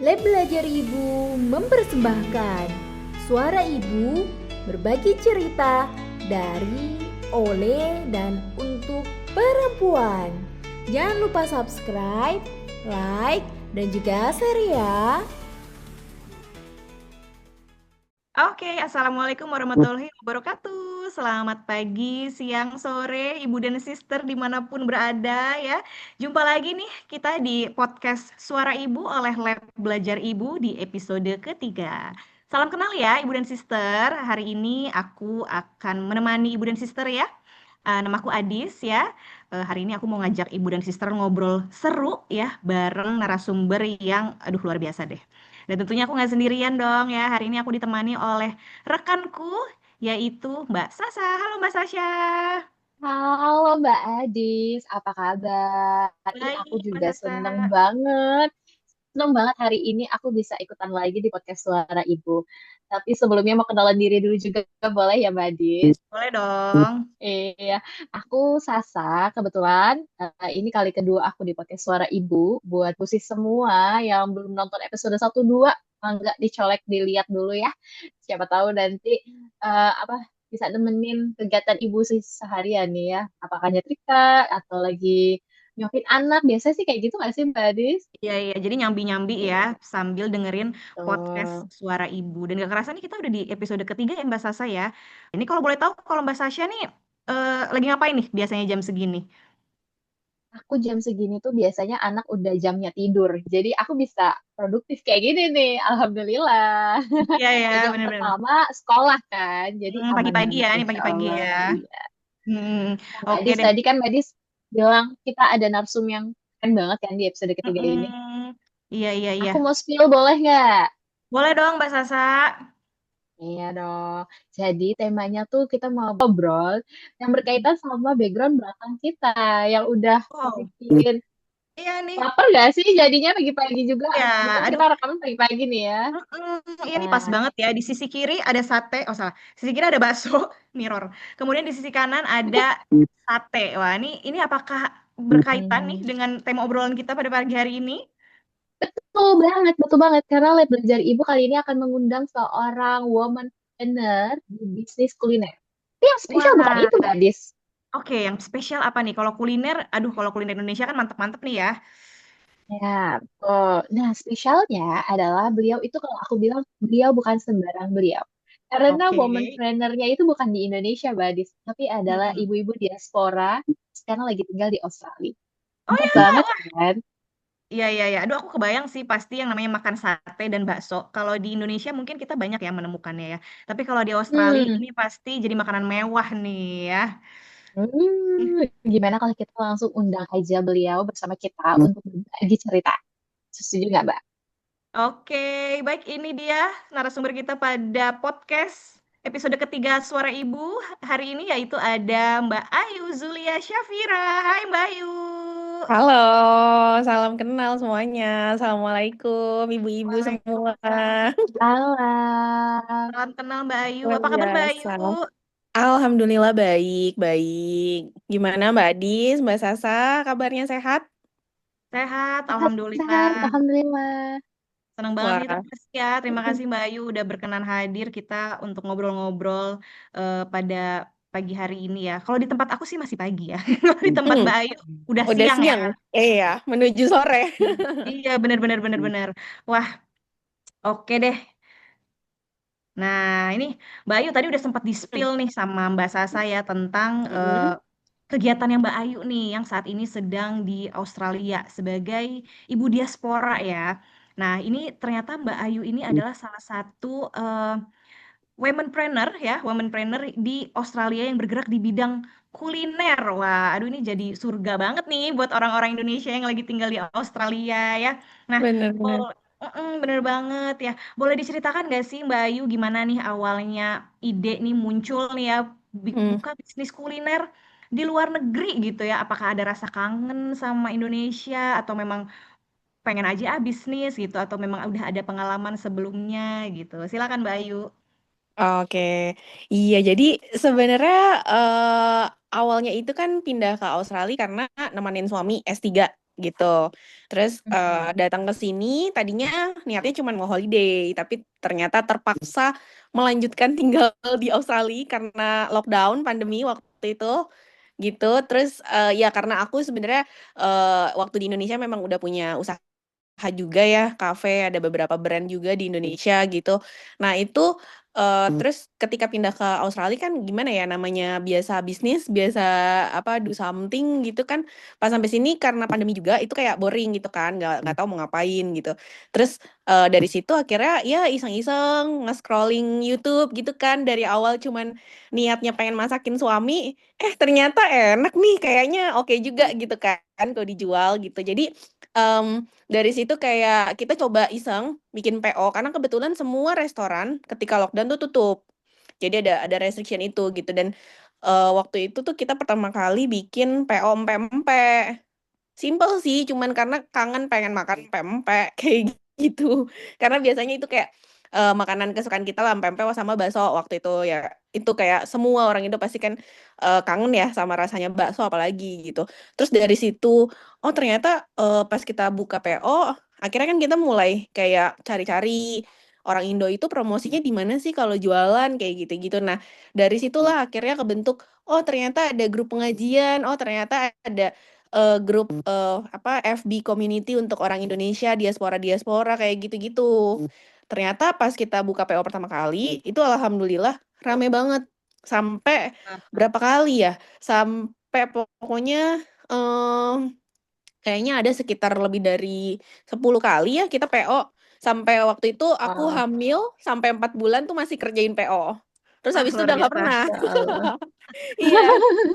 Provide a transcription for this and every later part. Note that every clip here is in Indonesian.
Lab Belajar Ibu mempersembahkan suara ibu berbagi cerita dari, oleh, dan untuk perempuan. Jangan lupa subscribe, like, dan juga share ya. Oke, Assalamualaikum warahmatullahi wabarakatuh. Selamat pagi, siang, sore, ibu dan sister dimanapun berada ya. Jumpa lagi nih kita di podcast Suara Ibu oleh Lab Belajar Ibu di episode ketiga. Salam kenal ya ibu dan sister. Hari ini aku akan menemani ibu dan sister ya. Namaku Adis ya. Hari ini aku mau ngajak ibu dan sister ngobrol seru ya bareng narasumber yang aduh luar biasa deh. Dan tentunya aku nggak sendirian dong ya. Hari ini aku ditemani oleh rekanku yaitu Mbak Sasa. Halo Mbak Sasha. Halo Mbak Adis, apa kabar? Ih, aku Baik Mbak juga Sasa. seneng banget. Seneng banget hari ini aku bisa ikutan lagi di podcast Suara Ibu. Tapi sebelumnya mau kenalan diri dulu juga boleh ya Mbak Adis? Boleh dong. Iya, aku Sasa. Kebetulan ini kali kedua aku di podcast Suara Ibu. Buat khusus semua yang belum nonton episode 1 2, enggak dicolek dilihat dulu ya. Siapa tahu nanti apa bisa nemenin kegiatan ibu seharian nih ya. Apakah nyetrika atau lagi nyopin anak. Biasanya sih kayak gitu nggak sih Mbak Adis? Iya, iya. Jadi nyambi-nyambi ya sambil dengerin podcast Tuh. Suara Ibu. Dan gak kerasa nih kita udah di episode ketiga ya Mbak Sasa ya. Ini kalau boleh tahu kalau Mbak Sasha nih lagi ngapain nih biasanya jam segini? Aku jam segini tuh biasanya anak udah jamnya tidur. Jadi aku bisa produktif kayak gini nih. Alhamdulillah. Iya ya, Jam bener-bener. pertama sekolah kan. Jadi aman Pagi-pagi banget ya, ini insya pagi-pagi Allah. ya. Iya. Hmm, Nah, Mbak oke Adis deh. tadi kan Mbak Adis bilang kita ada narsum yang keren banget kan di episode ketiga ini. Mm-mm. Iya, iya, iya. Aku mau spill boleh nggak? Boleh dong, Mbak Sasa. Iya dong. Jadi temanya tuh kita mau ngobrol yang berkaitan sama background belakang kita yang udah Wow, bikin iya nih. lapar gak sih jadinya pagi-pagi juga. Ya, Kebetulan aduh. kita rekaman pagi-pagi nih ya. Iya nih pas Nah, banget ya. Di sisi kiri ada sate. Oh salah. Sisi kiri ada bakso, mirror. Kemudian di sisi kanan ada sate. Wah, ini apakah berkaitan nih hmm, dengan tema obrolan kita pada pagi hari ini? betul banget, betul banget. Karena Lab Belajar Ibu kali ini akan mengundang seorang woman trainer di bisnis kuliner. Tapi yang spesial bukan Wah, itu, gadis. oke. Yang spesial apa nih? Kalau kuliner, aduh kalau kuliner Indonesia kan mantep-mantep nih ya. Ya, betul. Nah, spesialnya adalah beliau itu kalau aku bilang beliau bukan sembarang beliau. Karena Oke. woman trainernya itu bukan di Indonesia, Badis, tapi adalah Mm-mm. ibu-ibu diaspora sekarang lagi tinggal di Australia. Oh Mantap ya, banget kan? iya, iya, iya. Aduh, aku kebayang sih pasti yang namanya makan sate dan bakso. Kalau di Indonesia mungkin kita banyak ya menemukannya ya. Tapi kalau di Australia Hmm, ini pasti jadi makanan mewah nih ya. gimana kalau kita langsung undang aja beliau bersama kita untuk berbagi cerita? Setuju nggak, Mbak? Oke, baik ini dia narasumber kita pada podcast episode ketiga Suara Ibu hari ini yaitu ada Mbak Ayu Zulia Syafira. Hai Mbak Ayu. Halo, salam kenal semuanya. Assalamualaikum, ibu-ibu semua. Waalaikumsalam. Alam. Salam kenal Mbak Ayu. Luar Apa kabar Mbak Ayu? biasa. Alhamdulillah baik, baik. Gimana Mbak Adis, Mbak Sasa, kabarnya sehat? Sehat, Sehat-sehat, Alhamdulillah. Alhamdulillah. Senang banget nih, Wah, terima kasih ya. Terima kasih Mbak Ayu udah berkenan hadir kita untuk ngobrol-ngobrol pada pagi hari ini ya. Kalau di tempat aku sih masih pagi ya. Kalau di tempat Mbak Ayu udah udah siang ya. siang. Iya, menuju sore. Iya, benar-benar benar-benar. Wah, oke deh. Nah, ini Mbak Ayu tadi udah sempat di-spill nih sama Mbak Sasa ya tentang kegiatan yang Mbak Ayu nih yang saat ini sedang di Australia sebagai ibu diaspora ya. Nah, ini ternyata Mbak Ayu ini adalah salah satu womenpreneur ya, womenpreneur di Australia yang bergerak di bidang kuliner. Wah, aduh ini jadi surga banget nih buat orang-orang Indonesia yang lagi tinggal di Australia ya. Nah, Bener-bener. bener banget ya. Boleh diceritakan gak sih Mbak Ayu gimana nih awalnya ide nih muncul nih ya Hmm. buka bisnis kuliner di luar negeri gitu ya? Apakah ada rasa kangen sama Indonesia atau memang pengen aja bisnis gitu atau memang udah ada pengalaman sebelumnya gitu? Silakan Mbak Ayu. Oke, iya. Jadi sebenarnya awalnya itu kan pindah ke Australia karena nemenin suami S3. gitu. Terus Mhm. datang ke sini tadinya niatnya cuma mau holiday, tapi ternyata terpaksa melanjutkan tinggal di Australia karena lockdown pandemi waktu itu gitu. Terus ya karena aku sebenarnya waktu di Indonesia memang udah punya usaha juga ya, kafe, ada beberapa brand juga di Indonesia gitu. Nah itu terus ketika pindah ke Australia kan gimana ya, namanya biasa bisnis, biasa apa do something gitu kan. Pas sampai sini karena pandemi juga itu kayak boring gitu kan, nggak tahu mau ngapain gitu. Terus dari situ akhirnya ya iseng-iseng nge-scrolling YouTube gitu kan, dari awal cuman niatnya pengen masakin suami, ternyata enak nih kayaknya, oke juga gitu kan kalau dijual gitu. Jadi dari situ kayak kita coba iseng bikin PO karena kebetulan semua restoran ketika lockdown tuh tutup. Jadi ada restriction itu gitu dan waktu itu tuh kita pertama kali bikin PO empek-empek. Simple sih, cuman karena kangen pengen makan pempek kayak gitu. Karena biasanya itu kayak makanan kesukaan kita lah, pempek sama bakso waktu itu ya. Itu kayak semua orang Indo pasti kan kangen ya sama rasanya bakso apalagi gitu. Terus dari situ, oh ternyata pas kita buka PO, akhirnya kan kita mulai kayak cari-cari orang Indo itu promosinya di mana sih kalau jualan kayak gitu-gitu. Nah, dari situlah akhirnya kebentuk, oh ternyata ada grup pengajian, oh ternyata ada grup apa FB community untuk orang Indonesia diaspora kayak gitu-gitu. Ternyata pas kita buka PO pertama kali itu alhamdulillah rame banget sampai berapa kali ya? Sampai pokoknya kayaknya ada sekitar lebih dari 10 kali ya kita PO. Sampai waktu itu aku Wah, hamil sampai 4 bulan tuh masih kerjain PO. Terus Wah, habis itu luar udah nggak biasa. pernah. ya Allah. Iya,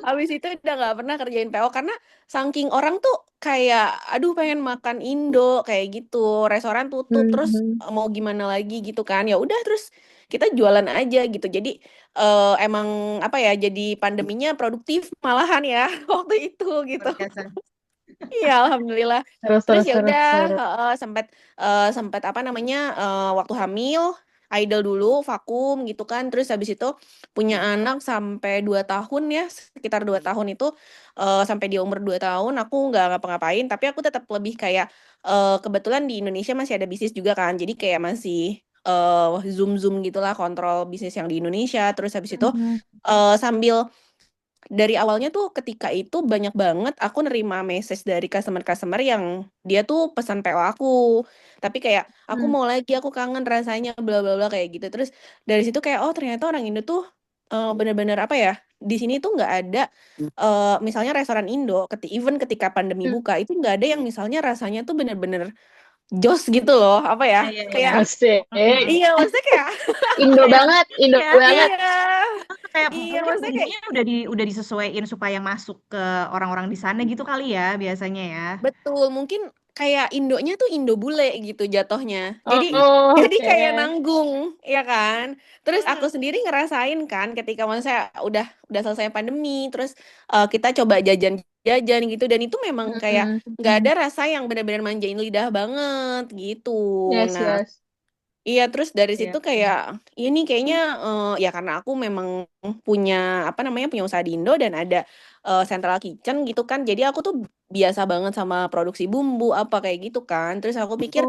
habis itu udah nggak pernah kerjain PO karena saking orang tuh kayak, aduh pengen makan Indo kayak gitu, restoran tutup terus Mhm. mau gimana lagi gitu kan? Ya udah terus kita jualan aja gitu. Jadi emang apa ya? Jadi pandeminya produktif malahan ya waktu itu gitu. Luar biasa. Iya, alhamdulillah. Terus, Terus terus, ya terus, udah terus. sempat sempat apa namanya waktu hamil idle dulu vakum gitu kan. Terus habis itu punya anak sampai 2 tahun ya, sekitar 2 tahun itu sampai dia umur 2 tahun aku nggak ngapa-ngapain, tapi aku tetap lebih kayak kebetulan di Indonesia masih ada bisnis juga kan. Jadi kayak masih zoom gitulah kontrol bisnis yang di Indonesia. Terus habis itu Mhm. sambil dari awalnya tuh ketika itu banyak banget aku nerima message dari customer-customer yang dia tuh pesan PO aku. Tapi kayak aku Hmm. mau lagi, aku kangen rasanya bla bla bla kayak gitu. Terus dari situ kayak oh ternyata orang Indo tuh bener-bener apa ya? Di sini tuh nggak ada misalnya restoran Indo, even ketika pandemi Hmm. buka itu nggak ada yang misalnya rasanya tuh bener-bener jos gitu loh, apa ya? Iya, iya. Kayak Asik. Mhm. iya maksudnya kayak Indo Kayak banget, Indo ya, banget. iya kayak iya mungkin maksudnya kayak bumbunya udah disesuaiin supaya masuk ke orang-orang di sana gitu kali ya biasanya ya. betul, mungkin kayak Indonya tuh Indo bule gitu jatohnya. Jadi Oh, jadi oke. kayak nanggung, ya kan? Terus aku Mhm. sendiri ngerasain kan ketika saya udah selesai pandemi, terus kita coba jajan-jajan gitu dan itu memang kayak Mhm. nggak ada rasa yang benar-benar manjain lidah banget gitu. Yes, Nah, yes. iya, terus dari Iya. situ kayak ini kayaknya ya karena aku memang punya apa namanya punya usaha di Indo dan ada central kitchen gitu kan. Jadi aku tuh biasa banget sama produksi bumbu apa kayak gitu kan. Terus aku pikir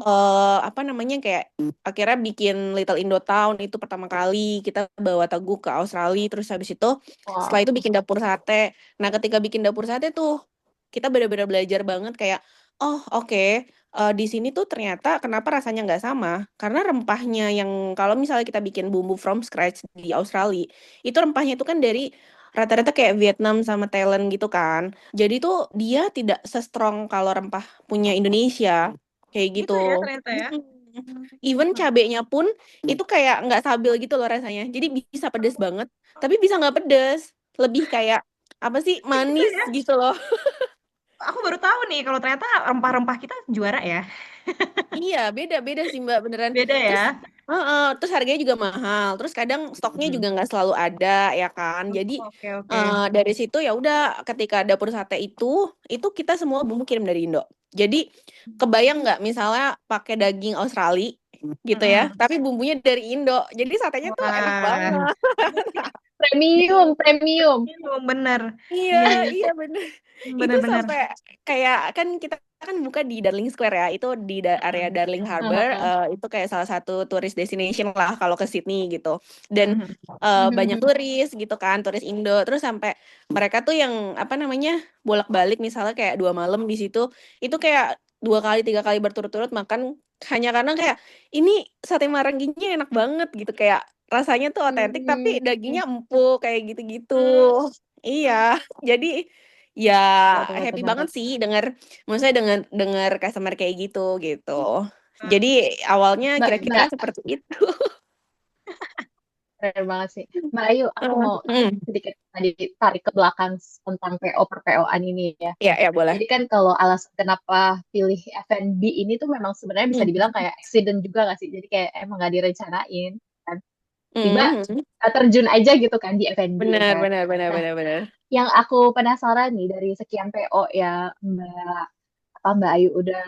Oh, apa namanya kayak akhirnya bikin Little Indo Town itu pertama kali kita bawa Teguh ke Australia. Terus habis itu setelah wow. itu bikin dapur sate. Nah, ketika bikin dapur sate tuh kita benar-benar belajar banget kayak oh oke di sini tuh ternyata kenapa rasanya nggak sama karena rempahnya yang kalau misalnya kita bikin bumbu from scratch di Australia itu rempahnya itu kan dari rata-rata kayak Vietnam sama Thailand gitu kan jadi tuh dia tidak se-strong kalau rempah punya Indonesia kayak gitu. Gitu ya ternyata ya. Mm-mm. Even Mhm. cabenya pun itu kayak nggak stabil gitu loh rasanya jadi bisa pedes banget tapi bisa nggak pedes lebih kayak apa sih Gitu manis ya. gitu loh. Aku baru tahu nih kalau ternyata rempah-rempah kita juara ya. Iya, beda-beda sih Mbak, beneran. Beda Terus, ya. terus harganya juga mahal. Terus kadang stoknya juga nggak selalu ada, ya kan. Oh, Jadi oke, oke. dari situ ya udah, ketika dapur sate itu kita semua bumbu kirim dari Indo. Jadi kebayang nggak, misalnya pakai daging Australia gitu ya, Mhm. tapi bumbunya dari Indo. Jadi satenya tuh enak Wah, banget. Premium. Bener. Iya, Iya, iya. iya bener. Itu Bener-bener. sampai kayak kan kita kan buka di Darling Square ya, itu di area Darling Harbour, itu kayak salah satu tourist destination lah kalau ke Sydney gitu. Dan banyak turis gitu kan, turis Indo. Terus sampai mereka tuh yang apa namanya bolak-balik misalnya kayak 2 malam di situ, itu kayak 2 kali 3 kali berturut-turut makan hanya karena kayak ini sate marangginya enak banget gitu, kayak rasanya tuh otentik tapi dagingnya empuk kayak gitu-gitu. Iya, jadi ya Betul, betul happy banget. banget sih maksudnya dengar customer kayak gitu. Jadi awalnya Mbak, kira-kira Mbak, seperti itu. keren banget sih. Mbak Ayu, aku mau Hmm. sedikit tadi tarik ke belakang tentang PO per PO-an ini ya. Ya, ya boleh. Jadi kan kalau alasan kenapa pilih F&B ini tuh memang sebenarnya bisa dibilang kayak accident juga gak sih? Jadi kayak emang gak direncanain kan. Tiba Hmm. terjun aja gitu kan di F&B Benar, kan. benar, benar, Nah, benar, benar. yang aku penasaran nih dari sekian PO ya Mbak Ayu udah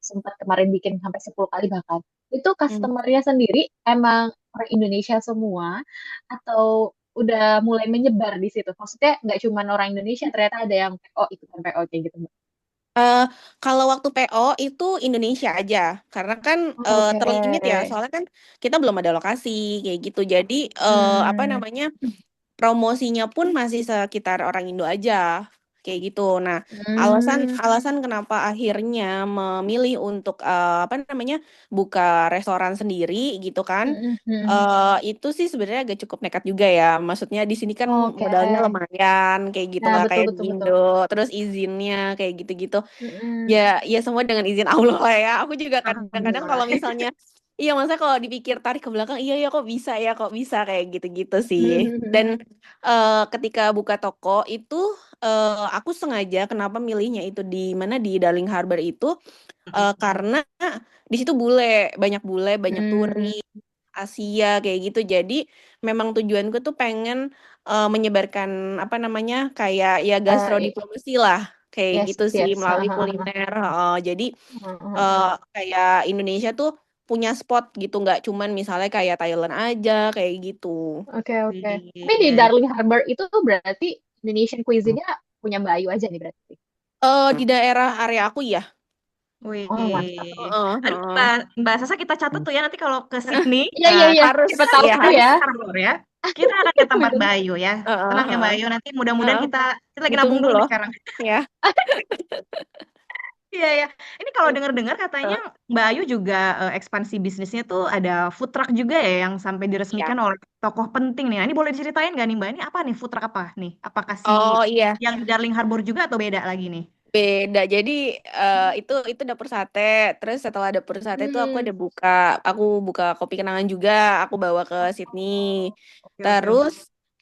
sempat kemarin bikin sampai 10 kali bahkan. Itu customernya sendiri emang orang Indonesia semua atau udah mulai menyebar di situ? Maksudnya nggak cuma orang Indonesia, ternyata ada yang PO ikutan PO kayak gitu, Mbak. Kalau waktu PO itu Indonesia aja, karena kan Oke. terlimit ya, soalnya kan kita belum ada lokasi kayak gitu. Jadi apa Hmm. namanya promosinya pun masih sekitar orang Indo aja kayak gitu. Nah, alasan kenapa akhirnya memilih untuk apa namanya buka restoran sendiri gitu kan? Itu sih sebenarnya agak cukup nekat juga ya. Maksudnya di sini kan Oke. modalnya lumayan kayak gitu, Nah, nggak betul kayak di betul betul. Indo. Terus izinnya kayak gitu-gitu. Mm-mm. Ya semua dengan izin Allah lah ya. Aku juga kadang-kadang Alhamdulillah. kalau misalnya iya, maksudnya kalau dipikir tarik ke belakang, iya ya kok bisa kayak gitu-gitu sih. Dan ketika buka toko itu aku sengaja kenapa milihnya itu di mana di Darling Harbour itu karena di situ banyak turis Asia kayak gitu. Jadi memang tujuanku tuh pengen menyebarkan apa namanya kayak ya gastrodiplomasi lah kayak Yes, gitu sih yes. melalui kuliner. Jadi kayak Indonesia tuh punya spot gitu, nggak cuman misalnya kayak Thailand aja kayak gitu. Oke, oke. Tapi di Iya. Darling Harbour itu tuh berarti Indonesian cuisine-nya punya Mbak Ayu aja nih berarti. Di daerah area aku ya. Wih. Oh, mantap. Aduh, Mbak Sasa kita catat tuh ya nanti kalau ke Sydney, Iya, iya, iya. Harus kita Siapa tahu ya ke ya. Harbor ya. Kita akan ke tempat Bener. Mbak Ayu ya. Tenang ya Mbak Ayu, nanti mudah-mudahan kita lagi nabung ditunggu dulu nih loh sekarang. ya. Iya ya. Ini kalau dengar-dengar katanya Mbak Ayu juga ekspansi bisnisnya tuh ada food truck juga ya yang sampai Ya. diresmikan oleh tokoh penting nih. Nah, ini boleh diceritain nggak nih Mbak? Ini apa nih food truck apa nih? Apakah si Oh iya, yang di Darling Harbour juga atau beda lagi nih? beda. Jadi itu dapur sate. Terus setelah dapur sate itu aku buka kopi kenangan juga. Aku bawa ke Sydney. Oke, oke, oke. Terus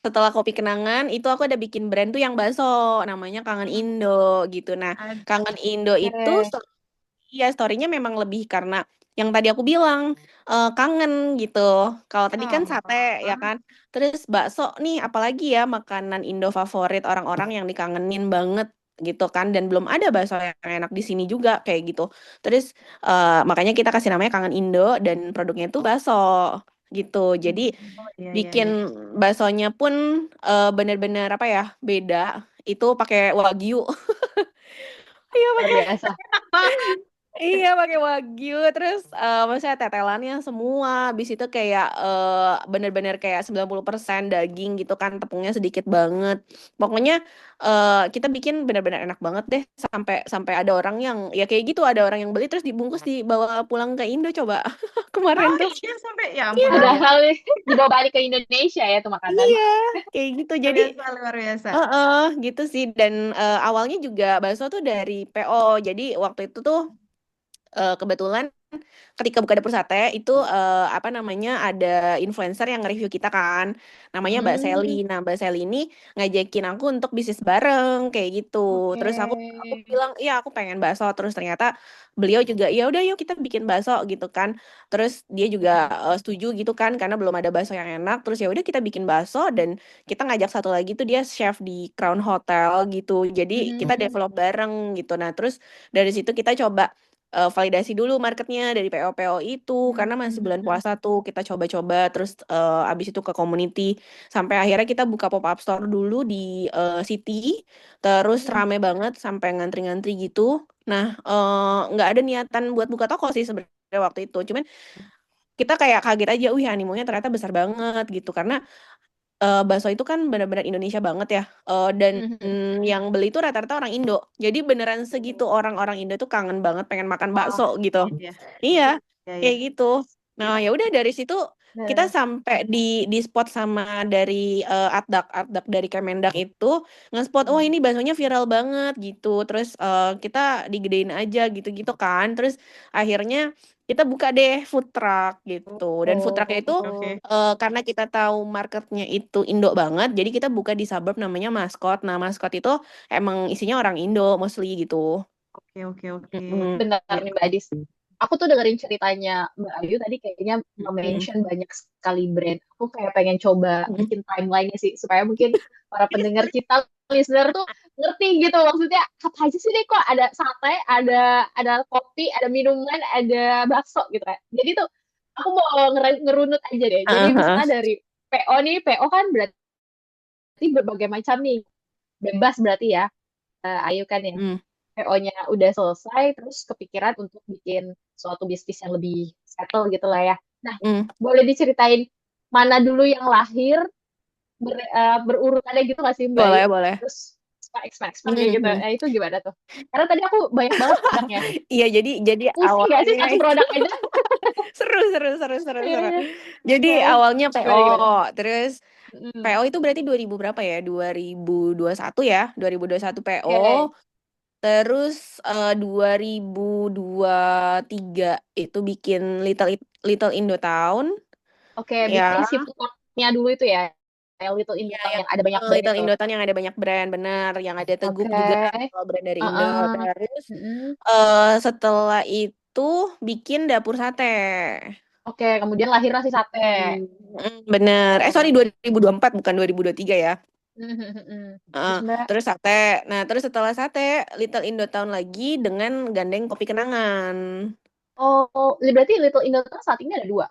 setelah kopi kenangan itu aku ada bikin brand tuh yang bakso, namanya Kangen Indo gitu. Nah, Kangen Indo itu Oke. iya story-nya memang lebih karena yang tadi aku bilang kangen gitu. Kalau tadi kan sate ya kan. Terus bakso nih apalagi ya makanan Indo favorit orang-orang yang dikangenin banget gitu kan, dan belum ada bakso yang enak di sini juga kayak gitu. Terus makanya kita kasih namanya Kangen Indo dan produknya itu bakso gitu. Jadi Oh iya iya bikin iya. baksonya pun bener-bener apa ya beda. Itu pakai wagyu. Iya Luar pakai. biasa. Iya pakai wagyu, terus maksudnya tetelannya semua, habis itu kayak bener-bener kayak 90% daging gitu kan, tepungnya sedikit banget. Pokoknya kita bikin bener-bener enak banget deh, sampai sampai ada orang yang ya kayak gitu, ada orang yang beli terus dibungkus dibawa pulang ke Indo coba kemarin Oh tuh. iya sampai ya ampun luar biasa. Padahal dibawa balik ke Indonesia ya tuh makanan. Iya, kayak gitu. Luar Jadi biasa, luar biasa. gitu sih. Dan awalnya juga bakso tuh dari PO. Jadi waktu itu tuh kebetulan ketika buka dapur sate itu apa namanya ada influencer yang nge-review kita kan, namanya Mbak Sally. Nah Mbak Sally ini ngajakin aku untuk bisnis bareng kayak gitu. Oke. Terus aku bilang iya aku pengen bakso. Terus ternyata beliau juga ya udah yuk kita bikin bakso gitu kan. Terus dia juga setuju gitu kan karena belum ada bakso yang enak. Terus ya udah kita bikin bakso dan kita ngajak satu lagi tuh dia chef di Crown Hotel gitu. Jadi kita develop bareng gitu. Nah terus dari situ kita coba validasi dulu marketnya dari PO-PO itu karena masih bulan puasa tuh kita coba-coba terus abis itu ke community sampai akhirnya kita buka pop-up store dulu di City terus rame banget sampai ngantri-ngantri gitu. Nah, nggak ada niatan buat buka toko sih sebenarnya waktu itu. Cuman kita kayak kaget aja, wih animonya ternyata besar banget gitu karena bakso itu kan benar-benar Indonesia banget ya. Dan yang beli itu rata-rata orang Indo. Jadi beneran segitu orang-orang Indo tuh kangen banget pengen makan bakso gitu. Iya, Iya, iya, kayak iya. gitu. Nah, ya udah dari situ kita sampai di spot sama dari Atdak dari Kemendak itu nge-spot wah ini baksonya viral banget gitu. Terus kita digedein aja gitu-gitu kan. Terus akhirnya kita buka deh food truck gitu. Dan food trucknya itu Oke. karena kita tahu marketnya itu Indo banget, jadi kita buka di suburb namanya Maskot. Nah, Maskot itu emang isinya orang Indo mostly gitu. Oke. Benar nih Mbak Adis. Aku tuh dengerin ceritanya Mbak Ayu tadi kayaknya mention banyak sekali brand. Aku kayak pengen coba bikin timeline-nya sih supaya mungkin para pendengar kita, listener tuh ngerti gitu maksudnya apa aja sih deh kok ada sate, ada kopi, ada minuman, ada bakso gitu kan. Jadi tuh aku mau ngerunut aja deh. Jadi misalnya dari PO nih, PO kan berarti berbagai macam nih. Bebas berarti ya. Ayu kan ya. PO-nya udah selesai, terus kepikiran untuk bikin suatu bisnis yang lebih settle gitu lah ya. Nah, boleh diceritain mana dulu yang lahir, berurutannya gitu nggak sih Mbak Ayu? Boleh. Terus expand kayak gitu. Nah, itu gimana tuh? Karena tadi aku banyak banget produknya. Iya, jadi Pusing nggak sih awalnya satu produk aja? seru. Jadi awalnya PO, Gimana? terus PO itu berarti 2000 berapa ya? 2021 ya? 2021 PO. Oke. Terus 2023 itu bikin Little Indotown. Oke, Ya, bikin si foodnya dulu itu ya. Kayak Little iya Indotown yang ada banyak brand Little itu. Indotown yang ada banyak brand, benar. Yang ada Teguk Oke. juga, brand dari Indo. Uh-uh. Terus Mm-mm. setelah itu bikin dapur sate. Oke, kemudian lahirlah si sate. Bener. Sorry 2024 bukan 2023 ya. Terus Mbak, Terus sate. Nah, terus setelah sate, Little Indotown lagi dengan gandeng kopi kenangan. berarti Little Indonesia saat ini ada dua.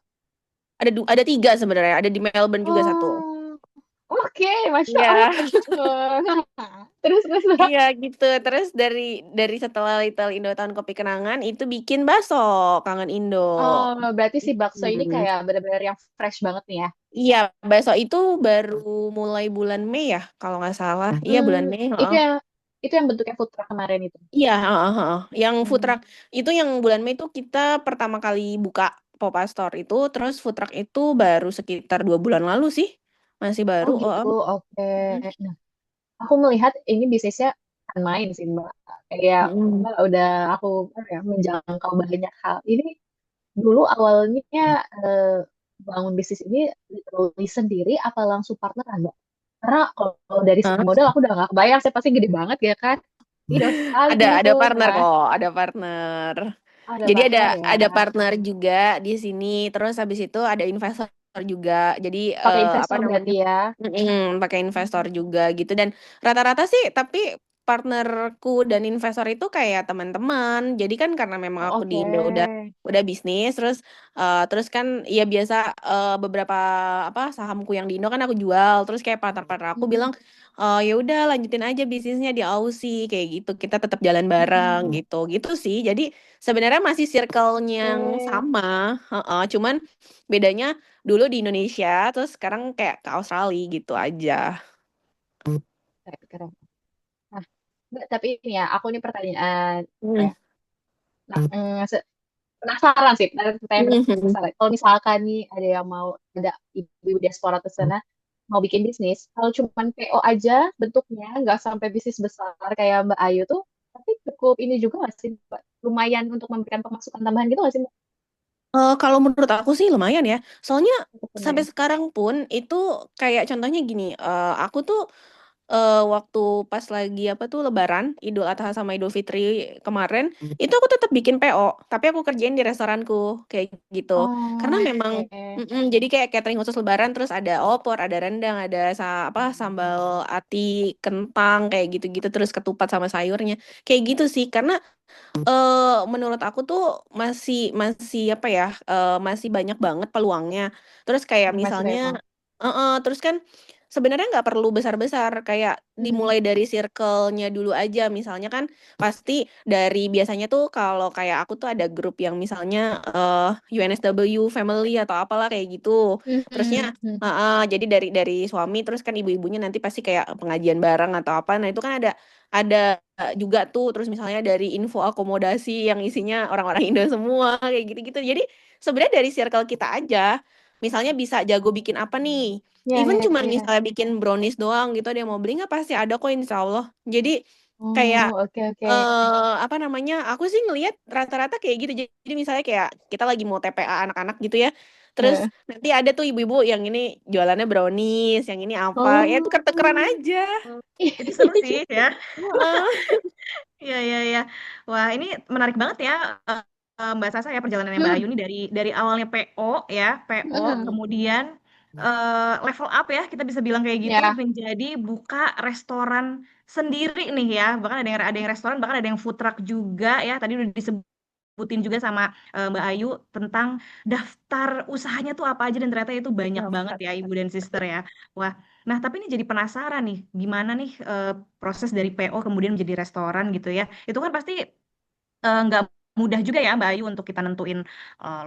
Ada tiga sebenarnya. Ada di Melbourne juga satu. Oh, oke, Masya Iya, Allah. Terus Mbak. iya gitu. Terus dari setelah Little Indotown kopi kenangan itu bikin bakso kangen Indo. Oh, berarti si bakso ini Hmm. kayak benar-benar yang fresh banget nih ya. Iya, bakso itu baru mulai bulan Mei ya, kalau nggak salah. Iya, bulan Mei. Itu yang bentuknya food truck kemarin itu. Iya, yang food Hmm. truck itu yang bulan Mei itu kita pertama kali buka pop-up store itu, terus food truck itu baru sekitar 2 bulan lalu sih, masih baru. Oh gitu, oke. Nah, aku melihat ini bisnisnya kan main sih Mbak. Kayak Mbak udah aku menjangkau banyak hal. Ini dulu awalnya bangun bisnis ini literally sendiri apa langsung partneran Mbak? Karena kalau dari segi modal aku udah gak kebayang, saya pasti gede banget ya kan. Ini udah sekali Ada tuh partner kan. kok, ada partner. Ada Jadi partner ya. ada partner juga di sini. Terus habis itu ada investor juga. Jadi Pakai apa investor namanya? berarti ya. Pakai investor juga gitu. Dan rata-rata sih, tapi partnerku dan investor itu kayak teman-teman. Jadi kan karena memang aku di Oke. Indo udah bisnis, terus kan ya biasa beberapa sahamku yang di Indo kan aku jual. Terus kayak partner-partner aku bilang ya udah lanjutin aja bisnisnya di Aussie kayak gitu. Kita tetap jalan bareng gitu sih. Jadi sebenarnya masih circle-nya yang sama, cuman bedanya dulu di Indonesia, terus sekarang kayak ke Australia gitu aja. Keren. Nah, Mbak, tapi ini ya, aku nih pertanyaan apa Hmm. ya? Nah, penasaran sih, penasaran. Kalau misalkan nih ada yang mau ada ibu diaspora ke sana mau bikin bisnis, kalau cuman PO aja bentuknya nggak sampai bisnis besar kayak Mbak Ayu tuh, tapi cukup ini juga nggak sih, Mbak? Lumayan untuk memberikan pemasukan tambahan gitu nggak sih, Mbak? Kalau menurut aku sih lumayan ya. Soalnya Cukup sampai lumayan. sekarang pun itu kayak contohnya gini, aku tuh waktu pas lagi apa tuh Lebaran, Idul Adha sama Idul Fitri kemarin, itu aku tetap bikin PO, tapi aku kerjain di restoranku kayak gitu. Karena Oh, memang oke. jadi kayak catering khusus Lebaran, terus ada opor, ada rendang, ada sambal ati kentang kayak gitu-gitu, terus ketupat sama sayurnya, kayak gitu sih. Karena menurut aku tuh masih masih apa ya, masih banyak banget peluangnya. Terus kayak Masih banyak misalnya banget. terus kan sebenarnya nggak perlu besar-besar, kayak dimulai dari circle-nya dulu aja. Misalnya kan pasti dari biasanya tuh kalau kayak aku tuh ada grup yang misalnya UNSW family atau apalah kayak gitu. Terusnya jadi dari suami terus kan ibu-ibunya nanti pasti kayak pengajian bareng atau apa. Nah, itu kan ada juga tuh terus misalnya dari info akomodasi yang isinya orang-orang Indo semua kayak gitu-gitu. Jadi sebenarnya dari circle kita aja. Misalnya bisa jago bikin apa nih? Ya, Even ya, cuma ya. misalnya bikin brownies doang gitu, ada yang mau beli nggak pasti ada kok insya Allah. Jadi kayak Oh, oke, oke. apa namanya? Aku sih ngelihat rata-rata kayak gitu. Jadi misalnya kayak kita lagi mau TPA anak-anak gitu ya. Terus Eh. nanti ada tuh ibu-ibu yang ini jualannya brownies, yang ini apa? Ya Oh. tuker-tukeran aja. Itu seru sih ya. Heeh. Iya, iya, iya. Wah, ini menarik banget ya, Mbak Sasa ya perjalanannya Mbak Ayu ini dari awalnya PO ya, PO kemudian level up ya kita bisa bilang kayak gitu Ya. menjadi buka restoran sendiri nih ya. Bahkan ada yang restoran, bahkan ada yang food truck juga ya. Tadi udah disebutin juga sama Mbak Ayu tentang daftar usahanya tuh apa aja dan ternyata itu banyak banget ya Ibu dan Sister ya. Wah, nah tapi ini jadi penasaran nih, gimana nih proses dari PO kemudian menjadi restoran gitu ya. Itu kan pasti nggak mudah juga ya Mbak Ayu untuk kita nentuin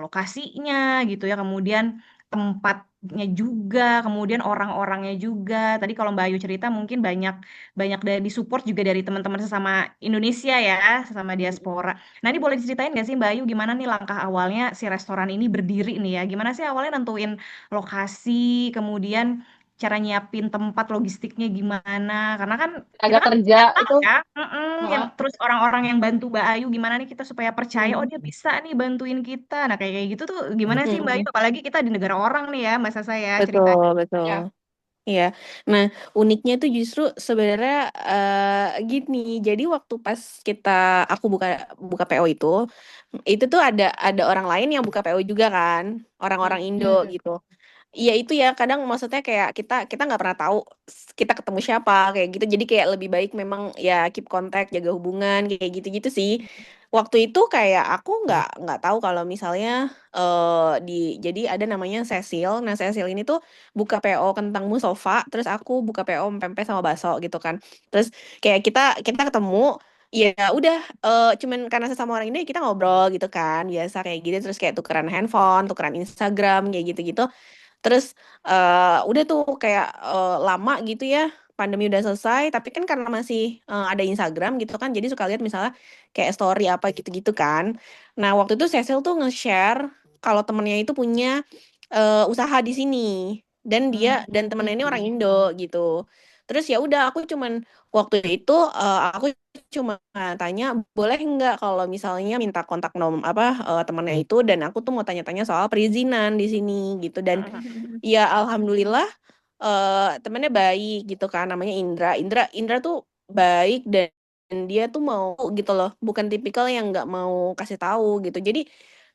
lokasinya gitu ya, kemudian tempatnya juga, kemudian orang-orangnya juga. Tadi kalau Mbak Ayu cerita mungkin banyak banyak dari support juga dari teman-teman sesama Indonesia ya, sesama diaspora. Nah ini boleh diceritain nggak sih Mbak Ayu gimana nih langkah awalnya si restoran ini berdiri nih ya? Gimana sih awalnya nentuin lokasi, kemudian cara nyiapin tempat logistiknya gimana? Karena kan kita Tenaga kan kerja nggak tahu itu. ya, yang Heeh. terus orang-orang yang bantu Mbak Ayu gimana nih kita supaya percaya oh Hmm. dia bisa nih bantuin kita. Nah kayak gitu tuh gimana sih Mbak Ayu? Mm-mm. Apalagi kita di negara orang nih ya, masa saya Betul, ceritanya. betul. Ya. Iya. Nah, uniknya tuh justru sebenarnya gini. Jadi waktu pas aku buka buka PO itu tuh ada orang lain yang buka PO juga kan, orang-orang Indo Hmm. gitu. Iya itu ya kadang maksudnya kayak kita nggak pernah tahu kita ketemu siapa kayak gitu jadi kayak lebih baik memang ya keep kontak jaga hubungan kayak gitu-gitu sih waktu itu kayak aku nggak tahu kalau misalnya jadi ada namanya Cecil. Nah Cecil ini tuh buka PO kentang musofa terus aku buka PO pempek sama bakso gitu kan terus kayak kita ketemu. Ya udah cuman karena sesama orang ini kita ngobrol gitu kan biasa kayak gitu terus kayak tukeran handphone tukeran Instagram kayak gitu-gitu. Terus udah tuh kayak lama gitu ya pandemi udah selesai tapi kan karena masih ada Instagram gitu kan jadi suka lihat misalnya kayak story apa gitu-gitu kan. Nah waktu itu Cecil tuh nge-share kalau temennya itu punya usaha di sini dan dan temennya ini orang Indo gitu. Terus ya udah aku cuman waktu itu aku cuma tanya boleh nggak kalau misalnya minta kontak temannya itu dan aku tuh mau tanya-tanya soal perizinan di sini gitu dan ya alhamdulillah temennya baik gitu kan namanya Indra. Indra tuh baik dan dia tuh mau gitu loh bukan tipikal yang nggak mau kasih tahu gitu. Jadi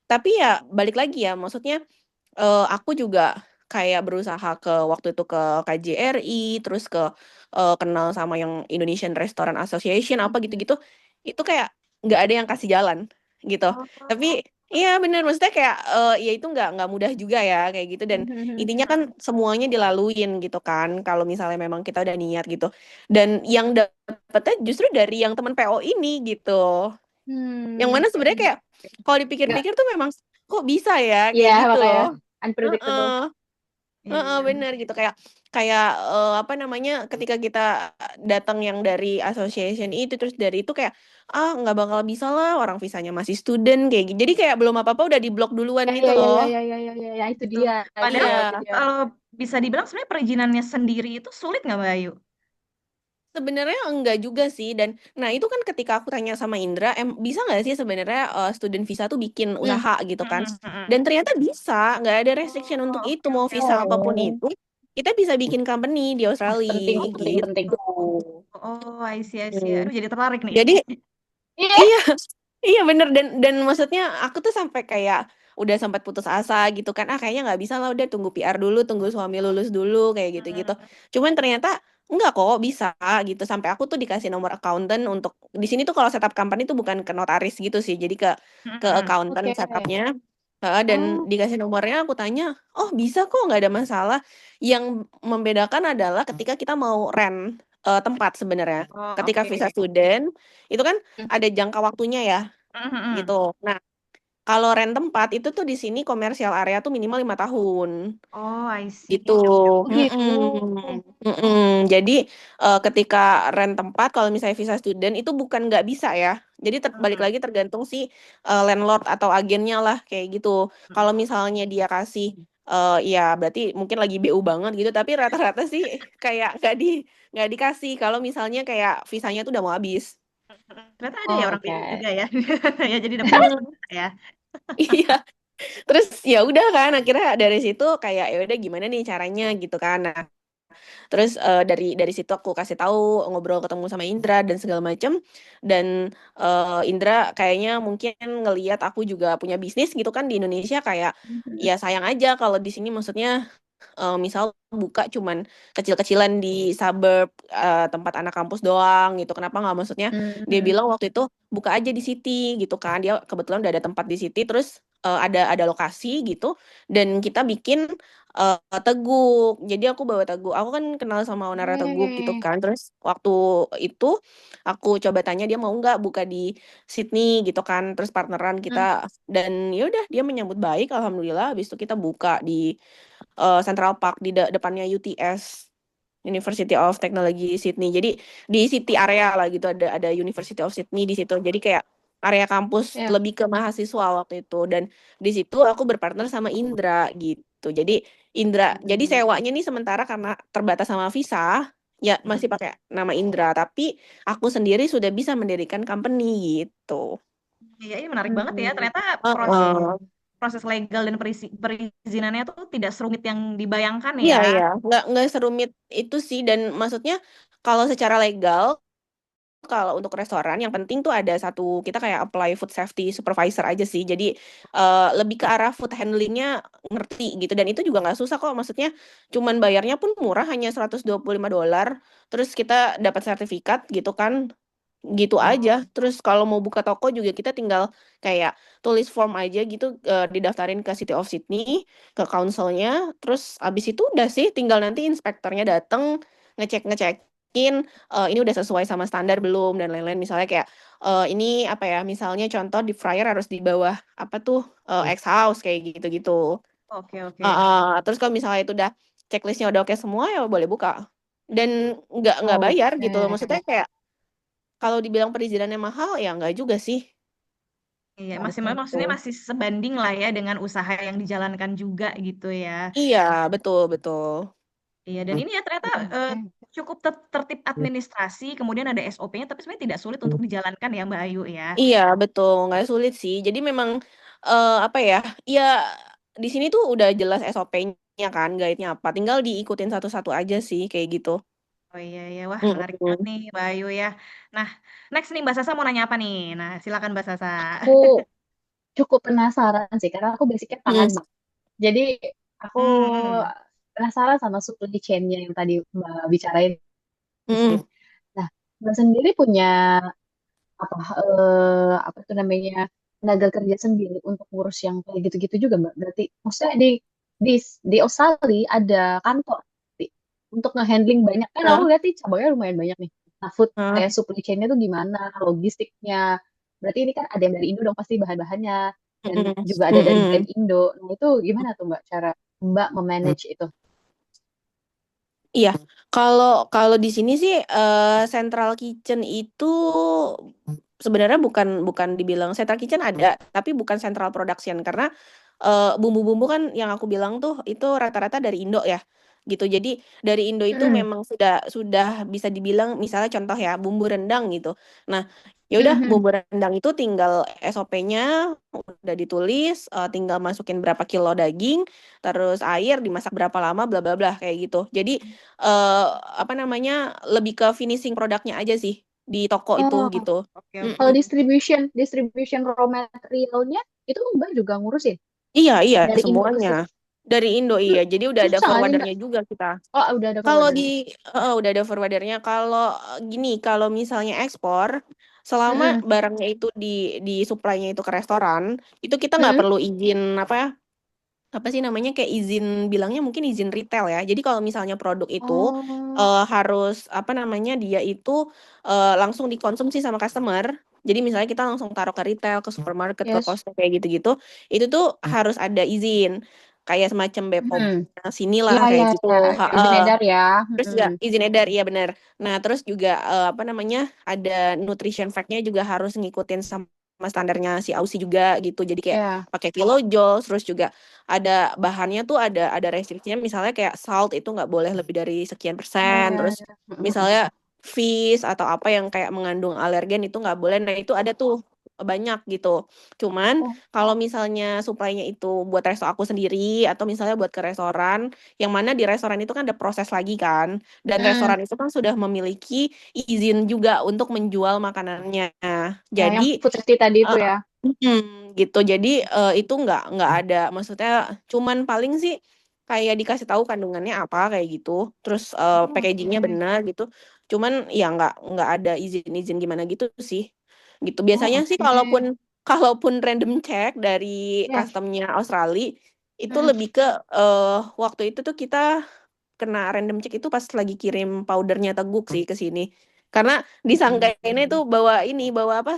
tapi ya balik lagi ya maksudnya aku juga kayak berusaha waktu itu ke KJRI terus kenal sama yang Indonesian Restaurant Association apa gitu-gitu itu kayak nggak ada yang kasih jalan gitu tapi iya bener maksudnya kayak ya itu nggak mudah juga ya kayak gitu dan intinya kan semuanya dilaluin gitu kan kalau misalnya memang kita udah niat gitu dan yang dapetnya justru dari yang teman PO ini gitu yang mana sebenarnya kayak kalau Nggak. dipikir-pikir tuh memang kok bisa ya Iya, kayak gitu makanya loh. unpredictable. Heeh, heeh, Iya. bener gitu kayak kayak apa namanya ketika kita datang yang dari association itu terus dari itu kayak nggak bakal bisa lah orang visanya masih student kayak gitu jadi kayak belum apa-apa udah diblok duluan Ya, gitu ya, ya, loh. ya, ya, ya, ya, ya, ya, itu Gitu. dia, itu Padahal dia, Iya itu dia. kalau bisa dibilang sebenarnya perizinannya sendiri itu sulit nggak Mbak Ayu? sebenarnya enggak juga sih dan nah itu kan ketika aku tanya sama Indra bisa nggak sih sebenarnya student visa tuh bikin Hmm. usaha gitu kan Mm, mm, mm. dan ternyata bisa nggak ada restriction untuk Oh, itu oke, mau oke. visa apapun Oh, itu kita bisa bikin company di Australia penting, Oh penting, penting. gitu. Oh, I see, I see. Hmm. Aduh, jadi tertarik nih. Jadi Iya. iya iya bener dan maksudnya aku tuh sampai kayak udah sempat putus asa gitu kan kayaknya nggak bisa lah udah tunggu PR dulu tunggu suami lulus dulu kayak gitu-gitu cuman ternyata Enggak kok, bisa gitu. Sampai aku tuh dikasih nomor accountant untuk di sini tuh kalau setup company tuh bukan ke notaris gitu sih. Jadi ke Mm-mm. accountant Oke. setupnya. Dan Oh, dikasih nomornya aku tanya, "Oh, bisa kok, nggak ada masalah." Yang membedakan adalah ketika kita mau rent tempat sebenarnya. Oh, Ketika oke. visa student itu kan ada jangka waktunya ya Mm-mm. gitu. Nah, kalau rent tempat itu tuh di sini komersial area tuh minimal 5 tahun. Oh, I see. Gitu. oh gitu. Jadi ketika rent tempat kalau misalnya visa student itu bukan nggak bisa ya. Jadi balik Mm. lagi tergantung si landlord atau agennya lah kayak gitu. Kalau misalnya dia kasih ya berarti mungkin lagi BU banget gitu. Tapi rata-rata sih kayak nggak dikasih. Kalau misalnya kayak visanya tuh udah mau habis. Ternyata ada ya Oh, orang oke. BU juga ya. Ya jadi dapat diskon ya. Iya. Terus ya udah kan akhirnya dari situ kayak ya udah gimana nih caranya gitu kan. Nah, terus dari situ aku kasih tahu ngobrol ketemu sama Indra dan segala macem dan Indra kayaknya mungkin ngelihat aku juga punya bisnis gitu kan di Indonesia kayak ya sayang aja kalau di sini maksudnya misal buka cuman kecil-kecilan di suburb tempat anak kampus doang gitu. Kenapa nggak maksudnya dia Hmm. bilang waktu itu buka aja di City gitu kan. Dia kebetulan udah ada tempat di City terus ada lokasi gitu dan kita bikin Teguk. Jadi aku bawa Teguk. Aku kan kenal sama owner Teguk gitu Oke. kan. Terus waktu itu aku coba tanya dia mau nggak buka di Sydney gitu kan. Terus partneran kita Hmm. dan ya udah dia menyambut baik alhamdulillah. Habis itu kita buka di Central Park di depannya UTS. University of Technology Sydney. Jadi di city area lah gitu ada University of Sydney di situ. Jadi kayak area kampus Ya. lebih ke mahasiswa waktu itu dan di situ aku berpartner sama Indra gitu. Jadi jadi sewanya nih sementara karena terbatas sama visa ya masih pakai nama Indra tapi aku sendiri sudah bisa mendirikan company gitu. Iya, ini menarik banget ya. Ternyata proses Heeh. proses legal dan perizinannya tuh tidak serumit yang dibayangkan Iya, ya. iya, nggak serumit itu sih dan maksudnya kalau secara legal kalau untuk restoran yang penting tuh ada satu kita kayak apply food safety supervisor aja sih jadi lebih ke arah food handlingnya ngerti gitu dan itu juga nggak susah kok maksudnya cuman bayarnya pun murah hanya $125 terus kita dapat sertifikat gitu kan gitu aja terus kalau mau buka toko juga kita tinggal kayak tulis form aja gitu didaftarin ke City of Sydney ke councilnya terus abis itu udah sih tinggal nanti inspektornya datang ngecekin ini udah sesuai sama standar belum dan lain-lain misalnya kayak ini apa ya misalnya contoh di fryer harus di bawah apa tuh X house kayak gitu-gitu. Oke, oke. Terus kalau misalnya itu udah checklistnya udah oke semua ya boleh buka dan nggak bayar gitu maksudnya Oke. kayak kalau dibilang perizinannya mahal ya nggak juga sih. Iya, masih Oke. maksudnya masih sebanding lah ya dengan usaha yang dijalankan juga gitu ya. Iya betul betul. Iya, dan ini ya ternyata Oke. cukup tertib administrasi, kemudian ada SOP-nya, tapi sebenarnya tidak sulit untuk dijalankan ya Mbak Ayu ya. Iya betul nggak sulit sih. Jadi memang apa ya? Ya di sini tuh udah jelas SOP-nya kan guide-nya apa. Tinggal diikutin satu-satu aja sih kayak gitu. Oh iya, iya. Wah menarik banget Mm-mm. nih Mbak Ayu ya. Nah, next nih Mbak Sasa mau nanya apa nih? Nah, silakan Mbak Sasa. Aku cukup penasaran sih karena aku basicnya Mm. masak. Jadi aku Hmm. penasaran sama supply chain-nya yang tadi Mbak bicarain sih. Mm. Nah, Mbak sendiri punya apa apa itu namanya tenaga kerja sendiri untuk ngurus yang kayak gitu-gitu juga Mbak. Berarti maksudnya di di Australia ada kantor untuk ngehandling banyak kan aku Nah, lihat nih cabangnya lumayan banyak nih. Nah, food nah, kayak supply chain-nya tuh gimana, logistiknya. Berarti ini kan ada yang dari Indo dong pasti bahan-bahannya dan mm-mm. juga ada dari brand Mm-mm. Indo. Nah, itu gimana tuh Mbak cara Mbak memanage itu? Iya, kalau kalau di sini sih central kitchen itu sebenarnya bukan bukan dibilang central kitchen ada, tapi bukan central production karena bumbu-bumbu kan yang aku bilang tuh itu rata-rata dari Indo ya, gitu. Jadi dari Indo itu Mm-mm. memang sudah bisa dibilang misalnya contoh ya bumbu rendang gitu. Nah, ya udah Mhm. bumbu rendang itu tinggal SOP-nya udah ditulis, tinggal masukin berapa kilo daging, terus air dimasak berapa lama, bla bla bla kayak gitu. Jadi eh apa namanya lebih ke finishing produknya aja sih di toko itu Oh, gitu. Oke, kalau oke. Mm-mm. distribution raw materialnya itu Mbak juga ngurusin Iya iya dari Indo ke semuanya. sini. Dari Indo iya. Jadi udah ada Susah nggak sih, Mbak? forwardernya juga kita. Oh, udah ada Kalau forwarder. udah ada forwardernya. Kalau gini, kalau misalnya ekspor, selama Mm-mm. barangnya itu di supply-nya itu ke restoran, itu kita nggak Mm-mm. perlu izin apa sih namanya, kayak izin, bilangnya mungkin izin retail ya. Jadi kalau misalnya produk itu Oh, harus apa namanya, dia itu langsung dikonsumsi sama customer. Jadi misalnya kita langsung taruh ke retail, ke supermarket, ke yes. Costco kayak gitu-gitu, itu tuh harus ada izin. Kayak semacam BPOM Mm. sini Ya, lah ya, kayak gitu. ya. Izin edar ya. Terus juga Mm-mm. izin edar, iya benar. Nah, terus juga apa namanya, ada nutrition fact-nya juga harus ngikutin sama standarnya si Aussie juga gitu. Jadi kayak Ya, pakai kilojoules, terus juga ada bahannya tuh ada restriksinya, misalnya kayak salt itu nggak boleh lebih dari sekian ya, persen, ya, terus ya. Mm-mm. misalnya fish atau apa yang kayak mengandung alergen itu nggak boleh. Nah, itu ada tuh banyak gitu. Cuman Oh, kalau misalnya supply-nya itu buat resto aku sendiri atau misalnya buat ke restoran, yang mana di restoran itu kan ada proses lagi kan, dan mm. restoran itu kan sudah memiliki izin juga untuk menjual makanannya. Ya, yang Jadi food safety tadi itu eh, ya. gitu. Jadi itu nggak ada, maksudnya cuman paling sih kayak dikasih tahu kandungannya apa kayak gitu, terus Oh, packagingnya oke. benar gitu. Cuman ya nggak ada izin-izin gimana gitu sih. Gitu. Oh, Biasanya sih oke. kalaupun random check dari Ya. customnya Australia itu Mm. lebih ke waktu itu tuh kita kena random check itu pas lagi kirim powdernya Teguk sih ke sini. Karena disangkainnya tuh bawa apa?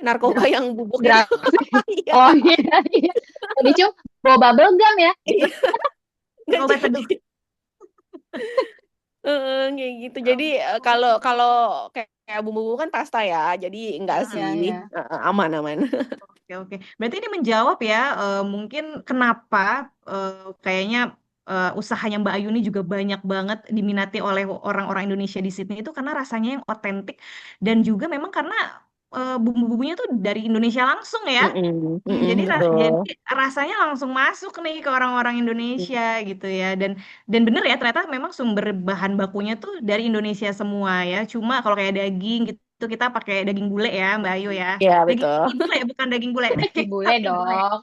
Narkoba Drugs. yang bubuk itu. Drugs. Iya. Oh, iya, iya. Tadi Cum, bawa bubble gum ya. Iya. Nggak Obat jadi. teduh. Kayak gitu. Jadi Ampun. kalau kalau kayak bumbu-bumbu kan pasta ya. Jadi enggak Heeh. sih. Ya, ya. Aman aman. Oke, oke. Berarti ini menjawab ya, mungkin kenapa kayaknya usahanya Mbak Ayu ini juga banyak banget diminati oleh orang-orang Indonesia di Sydney itu karena rasanya yang otentik dan juga memang karena bumbu-bumbunya tuh dari Indonesia langsung ya. Jadi jadi Betul. rasanya langsung masuk nih ke orang-orang Indonesia gitu ya. Dan bener ya ternyata memang sumber bahan bakunya tuh dari Indonesia semua ya. Cuma kalau kayak daging gitu kita pakai daging bule ya Mbak Ayu ya. Ya Daging betul. sapi bule bukan daging bule, Sapi daging bule sapi bule. dong.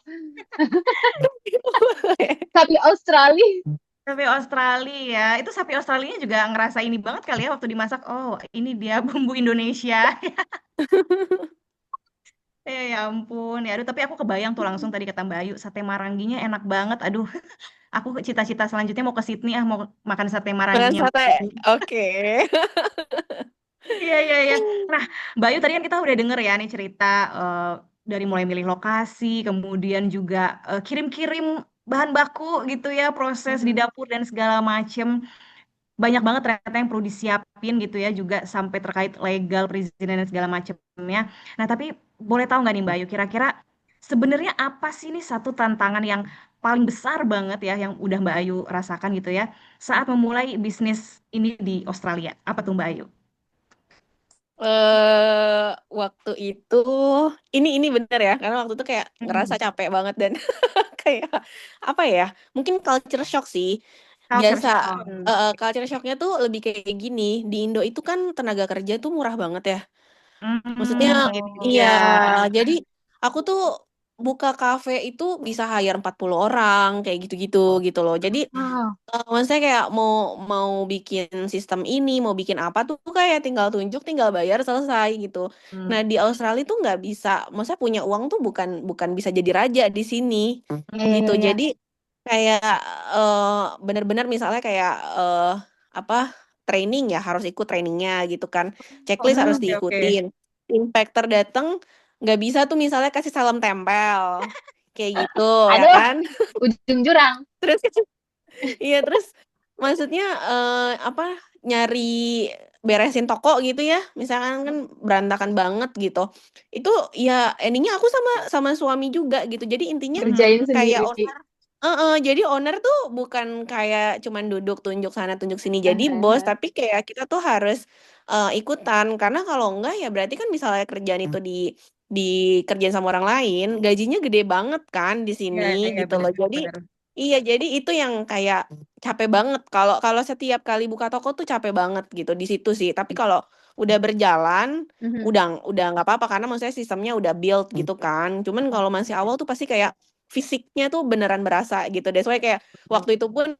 Sapi Australia. Sapi Australia ya. Itu sapi Australia juga ngerasa ini banget kali ya waktu dimasak. Oh, ini dia bumbu Indonesia. Ya ampun. Ya aduh, tapi aku kebayang tuh langsung tadi kata Mbak Ayu, sate maranginya enak banget. Aduh, aku cita-cita selanjutnya mau ke Sydney mau makan sate Makan maranginya Mbak sate. Ayu. Oke. Iya, iya, iya. Nah, Mbak Ayu tadi kan kita udah denger ya nih cerita eh, dari mulai milih lokasi, kemudian juga kirim-kirim bahan baku gitu ya, proses di Mm-mm. dapur dan segala macem. Banyak banget ternyata yang perlu disiapin gitu ya, juga sampai terkait legal, perizinan dan segala macemnya. Nah, tapi boleh tahu nggak nih Mbak Ayu, kira-kira sebenarnya apa sih nih satu tantangan yang paling besar banget ya, yang udah Mbak Ayu rasakan gitu ya, saat memulai bisnis ini di Australia? Apa tuh Mbak Ayu? Waktu itu ini bener ya, karena waktu itu kayak ngerasa Hmm. capek banget dan kayak apa ya, mungkin culture shock sih. Culture Biasa shock. culture shocknya tuh lebih kayak gini. Di Indo itu kan tenaga kerja tuh murah banget ya. Maksudnya Ini Oh, dia. iya, jadi aku tuh buka kafe itu bisa hire 40 orang kayak gitu-gitu gitu loh. Jadi wow. maksudnya kayak mau mau bikin sistem ini, mau bikin apa tuh kayak tinggal tunjuk, tinggal bayar selesai gitu. Hmm. Nah, di Australia tuh nggak bisa, maksudnya punya uang tuh bukan bukan bisa jadi raja di sini Iya, iya, gitu. iya. Jadi kayak eh, bener-bener misalnya kayak apa, training ya harus ikut trainingnya gitu kan. Checklist harus Oke, oke. diikutin. Inspector datang nggak bisa tuh misalnya kasih salam tempel kayak gitu ya Aduh, kan. ujung jurang. Terus iya, terus maksudnya apa, nyari beresin toko gitu ya, misalkan kan berantakan banget gitu. Itu ya endingnya aku sama sama suami juga gitu. Jadi intinya Ngerjain kayak sendiri. owner, jadi owner tuh bukan kayak cuman duduk tunjuk sana tunjuk sini jadi bos, Hahaha. tapi kayak kita tuh harus ikutan, karena kalau enggak ya berarti kan misalnya kerjaan itu dikerjain sama orang lain, gajinya gede banget kan di Iya, sini iya gitu benar, loh. Jadi benar. iya, jadi itu yang kayak capek banget. Kalau kalau setiap kali buka toko tuh capek banget gitu di situ sih. Tapi kalau udah berjalan, Mhm. udah nggak apa-apa karena maksudnya sistemnya udah build gitu kan. Cuman kalau masih awal tuh pasti kayak fisiknya tuh beneran berasa gitu. That's why kayak waktu itu pun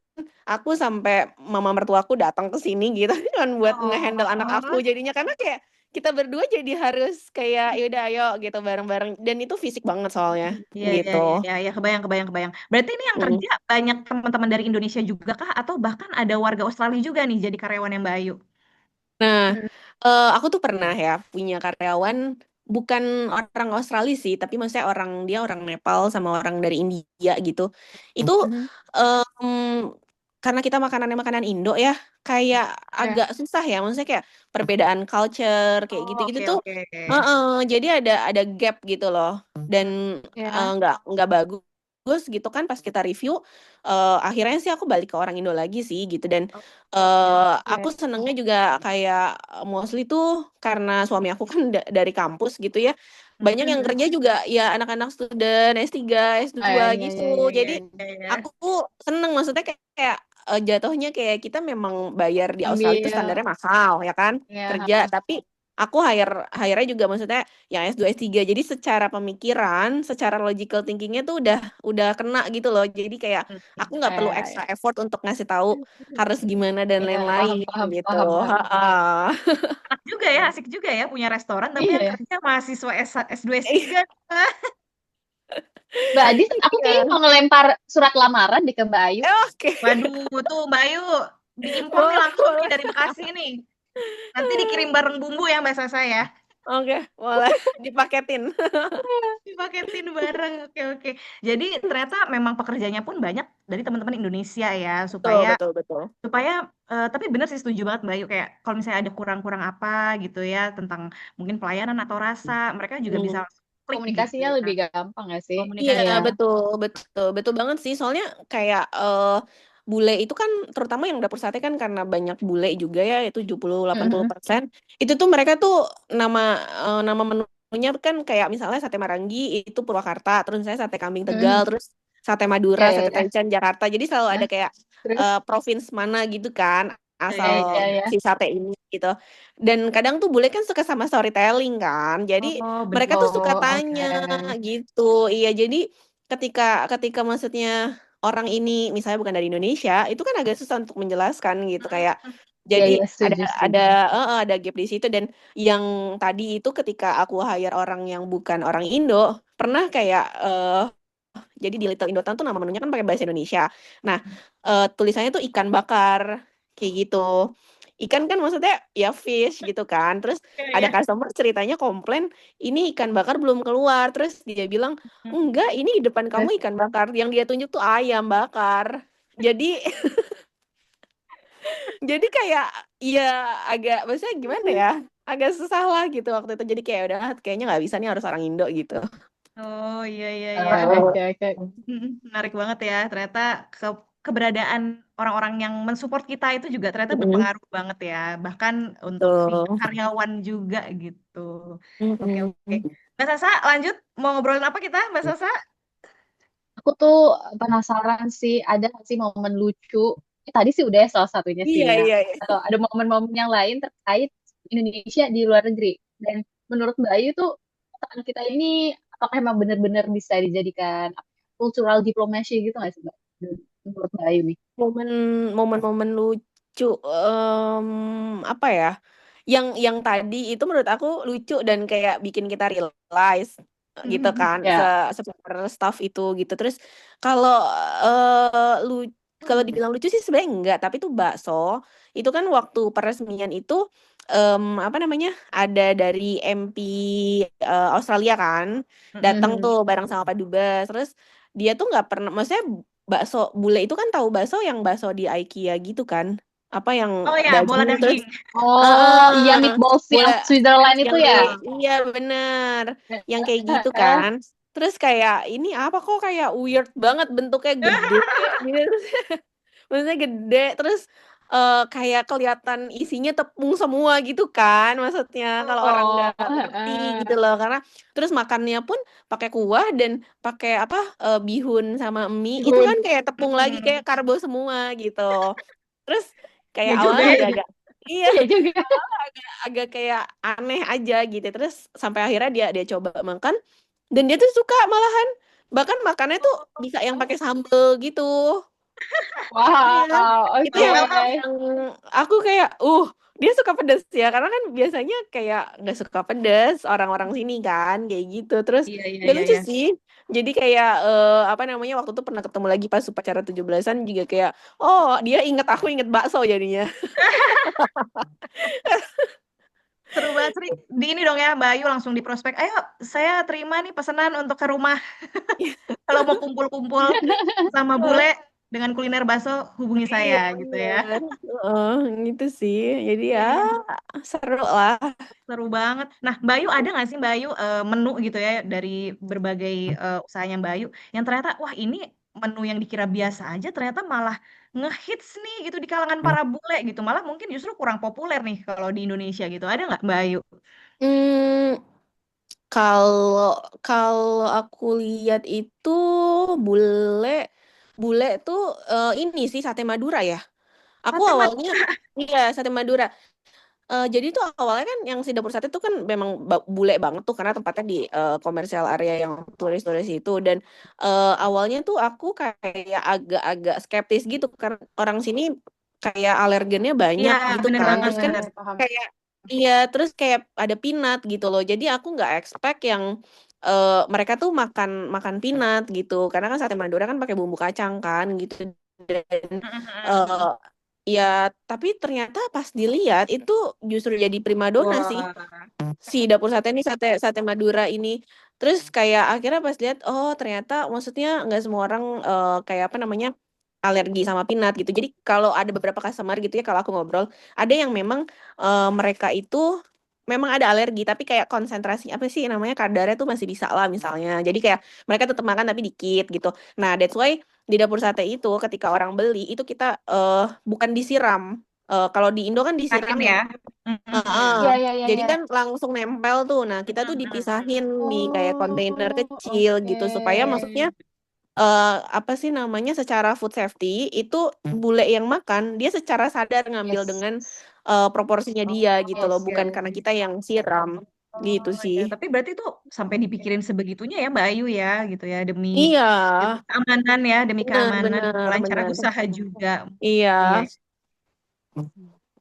aku sampai mama mertuaku datang ke sini gitu cuman buat ngehandle anak aku Oh, jadinya karena kayak kita berdua jadi harus kayak yaudah ayo gitu bareng-bareng dan itu fisik banget soalnya iya iya iya gitu. iya ya, kebayang kebayang kebayang. Berarti ini yang Mm. kerja banyak teman-teman dari Indonesia juga kah atau bahkan ada warga Australia juga nih jadi karyawan yang Mbak Ayu? Nah, aku tuh pernah ya punya karyawan bukan orang Australia sih, tapi maksudnya dia orang Nepal sama orang dari India gitu. Itu Mhm. em, karena kita makanannya makanan Indo ya, kayak Ya. agak susah ya, maksudnya kayak perbedaan culture kayak Oh, gitu-gitu oke tuh. oke. Jadi ada gap gitu loh, dan Ya. nggak bagus gitu kan pas kita review. Akhirnya sih aku balik ke orang Indo lagi sih gitu dan Oh, oke aku Ya. senengnya juga kayak mostly tuh karena suami aku kan dari kampus gitu ya. Banyak yang oke. kerja juga ya anak-anak student S3, S2 Iya, gitu. iya, iya, iya. Jadi Iya ya. aku seneng maksudnya kayak jatuhnya kayak kita memang bayar di Australia itu Ambil, standarnya mahal ya kan ya. kerja, tapi aku hire-nya juga maksudnya yang S2 S3. Jadi secara pemikiran, secara logical thinkingnya tuh udah kena gitu loh. Jadi kayak aku nggak perlu Ya, extra ya. effort untuk ngasih tahu harus gimana dan Ya, paham, lain-lain paham, gitu. paham, paham. Ha-ha. Enak juga ya, asik juga ya punya restoran tapi Iya yang ya. kerja mahasiswa S2 S3. Mbak Adis, aku kayaknya Iya. mau ngelempar surat lamaran di ke Mbak Ayu. Oke. Waduh, tuh Mbak Ayu diimpor nih Boleh, langsung nih boleh. dari Bekasi nih. Nanti dikirim bareng bumbu ya Mbak Sasa ya. Oke, boleh dipaketin. Dipaketin bareng. Oke oke. Jadi ternyata memang pekerjaannya pun banyak dari teman-teman Indonesia ya Betul, supaya betul, betul. supaya tapi bener sih setuju banget Mbak Ayu kayak kalau misalnya ada kurang-kurang apa gitu ya tentang mungkin pelayanan atau rasa mereka juga bisa Hmm. langsung klik gitu Komunikasinya ya. lebih gampang nggak sih? Iya, Komunikasi. Iya. betul, betul, betul banget sih. Soalnya kayak bule itu kan, terutama yang dapur sate kan karena banyak bule juga ya, itu 70-80%. Itu tuh mereka tuh nama nama menunya kan kayak misalnya sate Marangi itu Purwakarta, terus misalnya sate kambing Tegal, Mhm. terus sate Madura, Iya, iya, sate iya. Taichan Jakarta. Jadi selalu ada Nah, kayak terus? provinsi mana gitu kan, Iya asal Iya, iya iya, iya. iya. si sate ini gitu. Dan kadang tuh bule kan suka sama storytelling kan. Jadi Oh, mereka bener. tuh suka Oh, oke. tanya gitu. Iya, jadi ketika ketika maksudnya orang ini misalnya bukan dari Indonesia, itu kan agak susah untuk menjelaskan gitu kayak Iya, jadi iya, ada setuju, ada setuju. ada gap di situ dan yang tadi itu ketika aku hire orang yang bukan orang Indo, pernah kayak jadi di Little Indotown tuh nama menunya kan pakai bahasa Indonesia. Nah, tulisannya tuh ikan bakar kayak gitu. Ikan kan maksudnya ya fish gitu kan. Terus Iya ada iya. customer ceritanya komplain, ini ikan bakar belum keluar. Terus dia bilang, enggak, ini di depan kamu Terus? ikan bakar. Yang dia tunjuk tuh ayam bakar. Jadi jadi kayak ya agak maksudnya gimana ya? Agak susah lah gitu waktu itu. Jadi kayak udah kayaknya nggak bisa nih harus orang Indo gitu. Oh iya iya iya. Oke, oke. Menarik banget ya. Ternyata keberadaan orang-orang yang mensupport kita itu juga ternyata Mm-mm. berpengaruh banget ya. Bahkan untuk si Tuh. karyawan juga gitu. Oke oke. Mm-mm. Mbak Sasa lanjut mau ngobrolin apa kita Mbak Sasa? Aku tuh penasaran sih, ada nggak sih momen lucu? Tadi sih udah ya salah satunya sih Iya, ya. iya, iya. Atau ada momen-momen yang lain terkait Indonesia di luar negeri. Dan menurut Mbak Ayu tuh, kota kita ini apakah emang benar-benar bisa dijadikan cultural diplomacy gitu nggak sih Mbak? Menurut Mbak Ayu nih. Momen momen-momen lucu apa ya? Yang tadi itu menurut aku lucu dan kayak bikin kita realize gitu kan Ya. super staff itu gitu. Terus kalau lu kalau dibilang lucu sih sebenarnya enggak, tapi tuh bakso itu kan waktu peresmian itu apa namanya? Ada dari MP Australia kan datang Mm-mm. tuh bareng sama Pak Dubes. Terus dia tuh nggak pernah maksudnya bakso bule itu kan tahu bakso yang bakso di IKEA gitu kan apa yang Oh ya, bola daging terus daging. Oh iya, eh meatballs bola yang Switzerland itu yang ya. iya bener yang kayak gitu kan terus kayak ini apa kok kayak weird banget bentuknya gede gitu terus maksudnya gede terus kayak kelihatan isinya tepung semua gitu kan maksudnya kalau orang Oh, nggak ngerti gitu loh karena terus makannya pun pakai kuah dan pakai apa bihun sama mie itu bihun. kan kayak tepung lagi kayak Hmm. karbo semua gitu terus kayak Ya juga awalnya ya. agak-agak iya Iya juga. agak kayak aneh aja gitu terus sampai akhirnya dia dia coba makan dan dia tuh suka malahan Bahkan makannya tuh bisa yang pakai sambel gitu. Iya, Wow, itu oke. yang aku kayak, dia suka pedas ya, karena kan biasanya kayak nggak suka pedas orang-orang sini kan, kayak gitu. Terus Iya, iya, ya iya, lucu iya. sih. Jadi kayak apa namanya waktu itu pernah ketemu lagi pas upacara 17-an juga kayak, oh dia inget aku inget bakso jadinya. Seru banget, Sri. Di ini dong ya, Mbak Ayu langsung di prospek. Ayo, saya terima nih pesanan untuk ke rumah. Kalau mau kumpul-kumpul sama bule dengan kuliner bakso, hubungi Iya saya gitu ya. bener. Gitu sih. Jadi Iya, ya iya. seru lah. Seru banget. Nah, Mbak Ayu ada nggak sih Mbak Ayu menu gitu ya dari berbagai usahanya Mbak Ayu yang ternyata wah ini menu yang dikira biasa aja ternyata malah ngehits nih gitu di kalangan para bule gitu. Malah mungkin justru kurang populer nih kalau di Indonesia gitu. Ada nggak Mbak Ayu? Hmm, kalau kalau aku lihat itu bule bule tuh ini sih sate Madura ya. Aku Sate awalnya Madura. iya sate Madura. Jadi tuh awalnya kan yang si dapur sate tuh kan memang bule banget tuh karena tempatnya di komersial area yang turis-turis itu dan awalnya tuh aku kayak agak-agak skeptis gitu karena orang sini kayak alergennya Iya, banyak gitu bener kan. banget, Terus kan bener. Paham. kayak iya terus kayak ada peanut gitu loh. Jadi aku nggak expect yang mereka tuh makan makan peanut gitu karena kan sate Madura kan pakai bumbu kacang kan gitu dan eh, ya, tapi ternyata pas dilihat itu justru jadi primadona sih Wah. si dapur sate ini sate sate Madura ini. Terus kayak akhirnya pas lihat oh ternyata maksudnya nggak semua orang kayak apa namanya alergi sama peanut gitu. Jadi kalau ada beberapa customer gitu ya kalau aku ngobrol, ada yang memang mereka itu memang ada alergi tapi kayak konsentrasi apa sih namanya kadarnya tuh masih bisa lah misalnya. Jadi kayak mereka tetap makan tapi dikit gitu. Nah, that's why di dapur sate itu ketika orang beli itu kita bukan disiram. Kalau di Indo kan disiram Yakin ya. ya? Heeh. Iya, iya, iya, Jadi iya. kan langsung nempel tuh. Nah, kita tuh dipisahin di kayak kontainer Oh, kecil gitu supaya maksudnya oke. apa sih namanya secara food safety itu bule yang makan dia secara sadar ngambil Yes. dengan proporsinya dia gitu loh, bukan Oke. karena kita yang siram gitu Oh sih. ya, tapi berarti itu sampai dipikirin sebegitunya ya Mbak Ayu ya, gitu ya, demi Iya, keamanan ya, demi benar keamanan, benar kelancaran benar. usaha juga. Iya, Iya,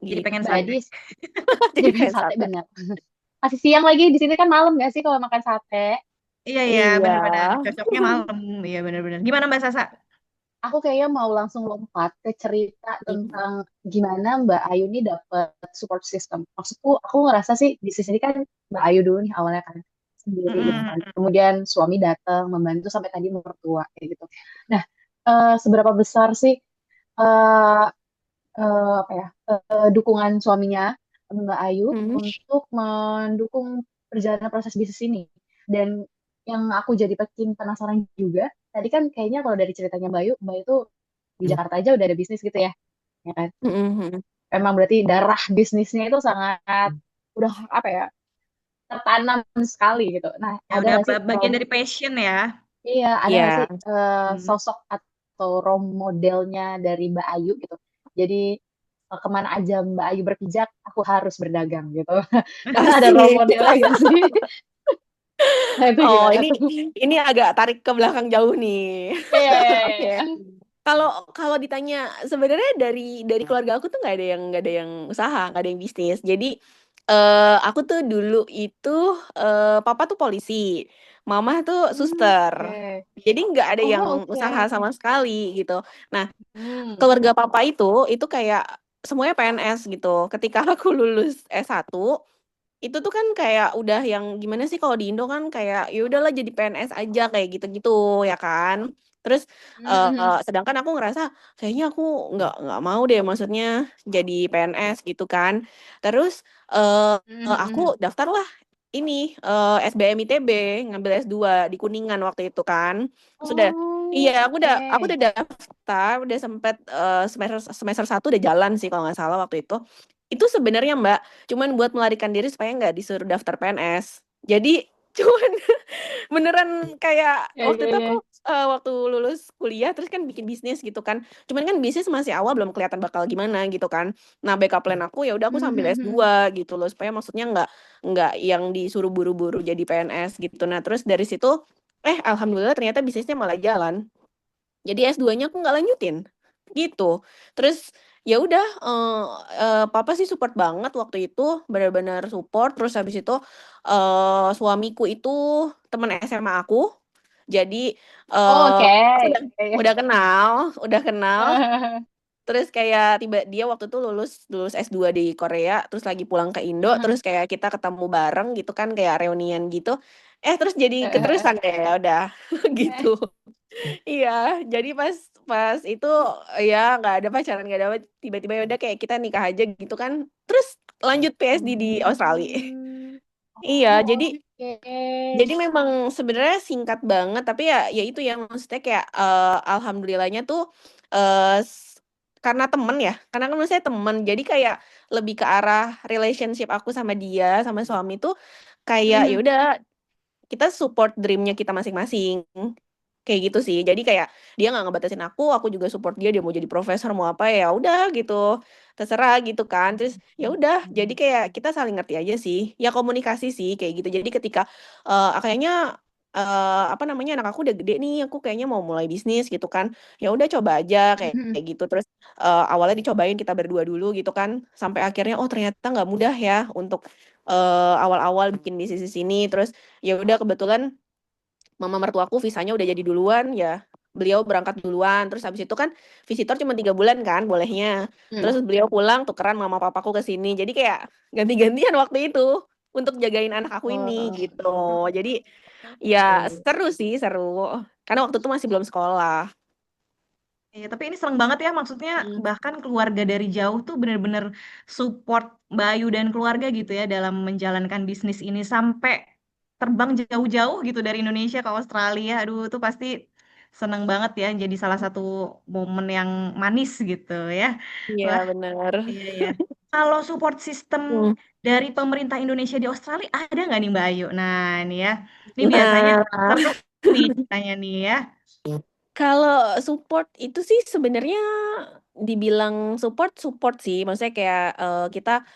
jadi pengen gitu. Mbak sate. Adis, Jadi jadi pengen kayak sate sate. bener. Masih siang lagi di sini kan malam nggak sih kalau makan sate? Iya ya, Iya. benar-benar cocoknya malam. Iya benar-benar. Gimana Mbak Sasa? Aku kayaknya mau langsung lompat ke cerita tentang gimana Mbak Ayu ini dapat support system. Maksudku, aku ngerasa sih bisnis ini kan Mbak Ayu dulu nih awalnya kan sendiri gitu kan. Mm-mm. Kemudian suami datang membantu sampai tadi mertua kayak gitu. Nah, seberapa besar sih eh apa ya dukungan suaminya Mbak Ayu Hmm. untuk mendukung perjalanan proses bisnis ini. Dan yang aku jadi makin penasaran juga, tadi kan kayaknya kalau dari ceritanya Mbak Ayu tuh di Jakarta aja udah ada bisnis gitu ya kan? Mm-mm. Emang berarti darah bisnisnya itu sangat udah apa ya tertanam sekali gitu. Nah, Ya ada udah nggak sih bagian dari passion ya. iya ada nggak sih Iya. Hmm. sosok atau role modelnya dari Mbak Ayu gitu? Jadi kemana aja Mbak Ayu berpijak, aku harus berdagang gitu. Karena ada role Asik. modelnya gak sih? Nah, itu Oh, gimana ini tuh? ini agak tarik ke belakang jauh nih. Iya, iya, Oke. iya. Kalau kalau ditanya sebenarnya dari keluarga aku tuh nggak ada yang usaha, nggak ada yang bisnis. Jadi aku tuh dulu itu papa tuh polisi, mama tuh suster. Oke. Jadi nggak ada yang Oh, usaha oke. sama sekali gitu. Nah, Hmm. keluarga papa itu kayak semuanya PNS gitu. Ketika aku lulus S1 itu tuh kan kayak udah yang gimana sih kalau di Indo kan kayak ya udahlah jadi PNS aja kayak gitu-gitu ya kan. Terus Mhm. sedangkan aku ngerasa kayaknya aku nggak mau deh maksudnya jadi PNS gitu kan. Terus aku Mhm. daftarlah ini SBM ITB ngambil S2 di Kuningan waktu itu kan. Sudah iya Oh, aku udah oke. daftar udah sempet semester semester 1 udah jalan sih kalau nggak salah waktu itu. Itu sebenarnya Mbak cuman buat melarikan diri supaya nggak disuruh daftar PNS. Jadi cuman beneran kayak Ya, waktu ya, itu aku ya. waktu lulus kuliah terus kan bikin bisnis gitu kan. Cuman kan bisnis masih awal belum kelihatan bakal gimana gitu kan. Nah, backup plan aku ya udah aku sambil Mhm. S2 gitu loh supaya maksudnya nggak yang disuruh buru-buru jadi PNS gitu. Nah, terus dari situ Alhamdulillah ternyata bisnisnya malah jalan. Jadi S2-nya aku nggak lanjutin gitu. Terus ya udah papa sih support banget waktu itu, benar-benar support. Terus habis itu suamiku itu teman SMA aku. Jadi Oke. udah kenal, udah kenal. Terus kayak dia waktu itu lulus S2 di Korea, terus lagi pulang ke Indo, terus kayak kita ketemu bareng gitu kan, kayak reunian gitu. Terus jadi keterusan deh, ya udah gitu. Iya, jadi pas pas itu ya nggak ada pacaran, nggak ada apa, tiba-tiba ya udah kayak kita nikah aja gitu kan. Terus lanjut PhD di Australia. Iya, jadi Oke. memang sebenarnya singkat banget, tapi ya itu ya maksudnya kayak alhamdulillahnya tuh karena temen ya, karena kan maksudnya temen, jadi kayak lebih ke arah relationship aku sama dia, sama suami tuh kayak ya udah kita support dreamnya kita masing-masing. Kayak gitu sih. Jadi kayak dia nggak ngebatasin aku juga support dia mau jadi profesor mau apa ya udah gitu. Terserah gitu kan. Terus ya udah, jadi kayak kita saling ngerti aja sih. Ya komunikasi sih kayak gitu. Jadi ketika kayaknya apa namanya anak aku udah gede nih, aku kayaknya mau mulai bisnis gitu kan. Ya udah coba aja kayak gitu. Terus awalnya dicobain kita berdua dulu gitu kan. Sampai akhirnya oh ternyata nggak mudah ya untuk awal-awal bikin bisnis di sini. Terus ya udah kebetulan mama mertuaku visanya udah jadi duluan ya, beliau berangkat duluan. Terus habis itu kan visitor cuma 3 bulan kan bolehnya, terus beliau pulang tukeran mama papaku ke sini, jadi kayak ganti-gantian waktu itu untuk jagain anak aku ini gitu. Jadi ya seru sih, seru karena waktu itu masih belum sekolah. Iya, tapi ini seneng banget ya, maksudnya bahkan keluarga dari jauh tuh bener-bener support Bayu dan keluarga gitu ya dalam menjalankan bisnis ini sampai terbang jauh-jauh gitu dari Indonesia ke Australia. Aduh, itu pasti seneng banget ya, jadi salah satu momen yang manis gitu ya. Iya Wah, bener. iya ya. Kalau support system Hmm. dari pemerintah Indonesia di Australia ada nggak nih Mbak Ayu? Nah, ini ya. Ini biasanya Nah, seru nih ceritanya nih ya. kalau support itu sih sebenarnya dibilang support sih, maksudnya kayak kita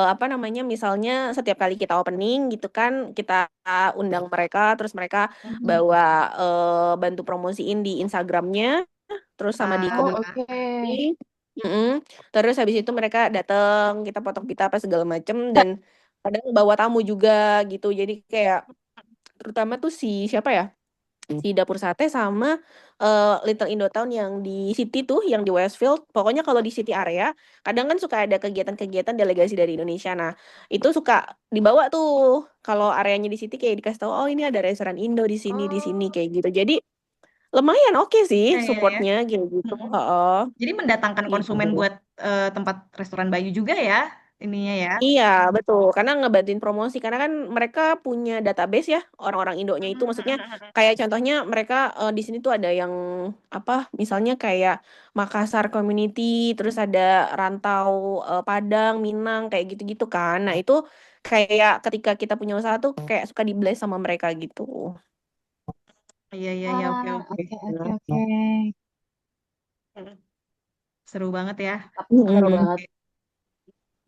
apa namanya misalnya setiap kali kita opening gitu kan kita undang mereka, terus mereka bawa bantu promosiin di Instagramnya, terus sama di Oh, komunitas. oke. Mm-mm. Terus habis itu mereka datang, kita potong pita apa segala macem, dan kadang bawa tamu juga gitu. Jadi kayak terutama tuh siapa ya? Si Dapur Sate sama Little Indotown yang di City tuh, yang di Westfield. Pokoknya kalau di City area, kadang kan suka ada kegiatan-kegiatan delegasi dari Indonesia. Nah, itu suka dibawa tuh. Kalau areanya di City kayak dikasih tahu, oh ini ada restoran Indo di sini Oh, kayak gitu. Jadi lumayan oke sih iya iya ya. supportnya gitu gitu. Mm-mm. Heeh, Jadi mendatangkan konsumen gitu. buat tempat restoran Bayu juga ya, ininya ya. Iya, betul. Karena ngebantuin promosi. Karena kan mereka punya database ya, orang-orang Indonya itu. Maksudnya kayak contohnya mereka di sini tuh ada yang apa, misalnya kayak Makassar Community, terus ada Rantau Padang, Minang, kayak gitu-gitu kan. Nah itu kayak ketika kita punya usaha tuh kayak suka di-bless sama mereka gitu. Iya iya iya, oke oke. Oke, oke, oke. Mm. Seru banget ya. Seru Mm-mm. banget.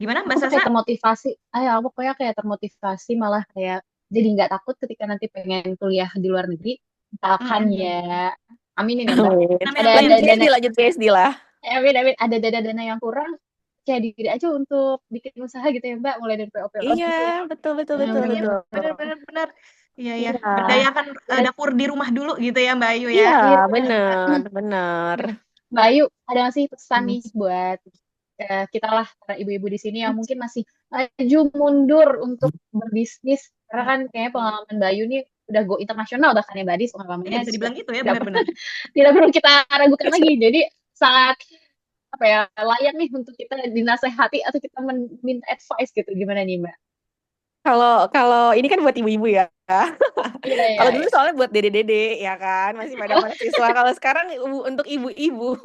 Gimana Aku Mbak tuh Sasa? kayak termotivasi. Aku kayak termotivasi malah kayak jadi nggak takut ketika nanti pengen kuliah di luar negeri. Misalkan ya, Mm-mm. aminin ya Mbak. Amin. Amin Ada amin. ada dana, Lanjut PSD lah. amin, ada dana yang kurang. Kayak diri aja untuk bikin usaha gitu ya Mbak. Mulai dari PO Iya, gitu. betul betul Nah, betul Iya betul. benar benar benar. Iya ya. Iya. Berdayakan dapur di rumah dulu gitu ya Mbak Ayu ya. Iya, iya. bener, bener. Mbak Ayu, ada nggak sih pesan Hmm. nih buat kita lah para ibu-ibu di sini yang mungkin masih maju mundur untuk berbisnis, karena kan kayaknya pengalaman Mbak Ayu nih udah go internasional bahkan ya Mbak Adis, Iya pengalamannya bisa sudah dibilang gitu ya tidak benar-benar. tidak perlu kita ragukan lagi, jadi sangat apa ya, layak nih untuk kita dinasehati atau kita minta advice gitu, gimana nih Mbak? Kalau kalau ini kan buat ibu-ibu ya. Iya, iya, Kalau dulu iya. soalnya buat dede-dede ya kan, masih pada mahasiswa. Kalau sekarang untuk ibu-ibu.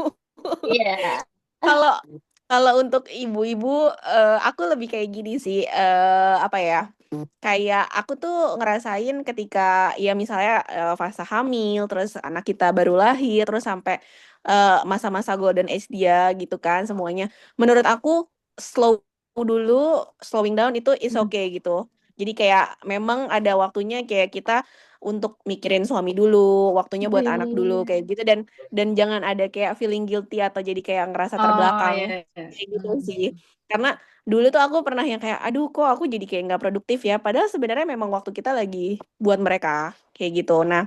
Iya. Kalau kalau untuk ibu-ibu, aku lebih kayak gini sih, apa ya? Kayak aku tuh ngerasain ketika ya misalnya fase hamil, terus anak kita baru lahir, terus sampai masa-masa golden age dia gitu kan semuanya. Menurut aku slow dulu, slowing down itu is okay gitu. Jadi kayak memang ada waktunya kayak kita untuk mikirin suami dulu, waktunya buat anak dulu kayak gitu, dan jangan ada kayak feeling guilty atau jadi kayak ngerasa Oh terbelakang iya. kayak gitu sih. Karena dulu tuh aku pernah yang kayak aduh kok aku jadi kayak nggak produktif ya, padahal sebenarnya memang waktu kita lagi buat mereka kayak gitu. Nah,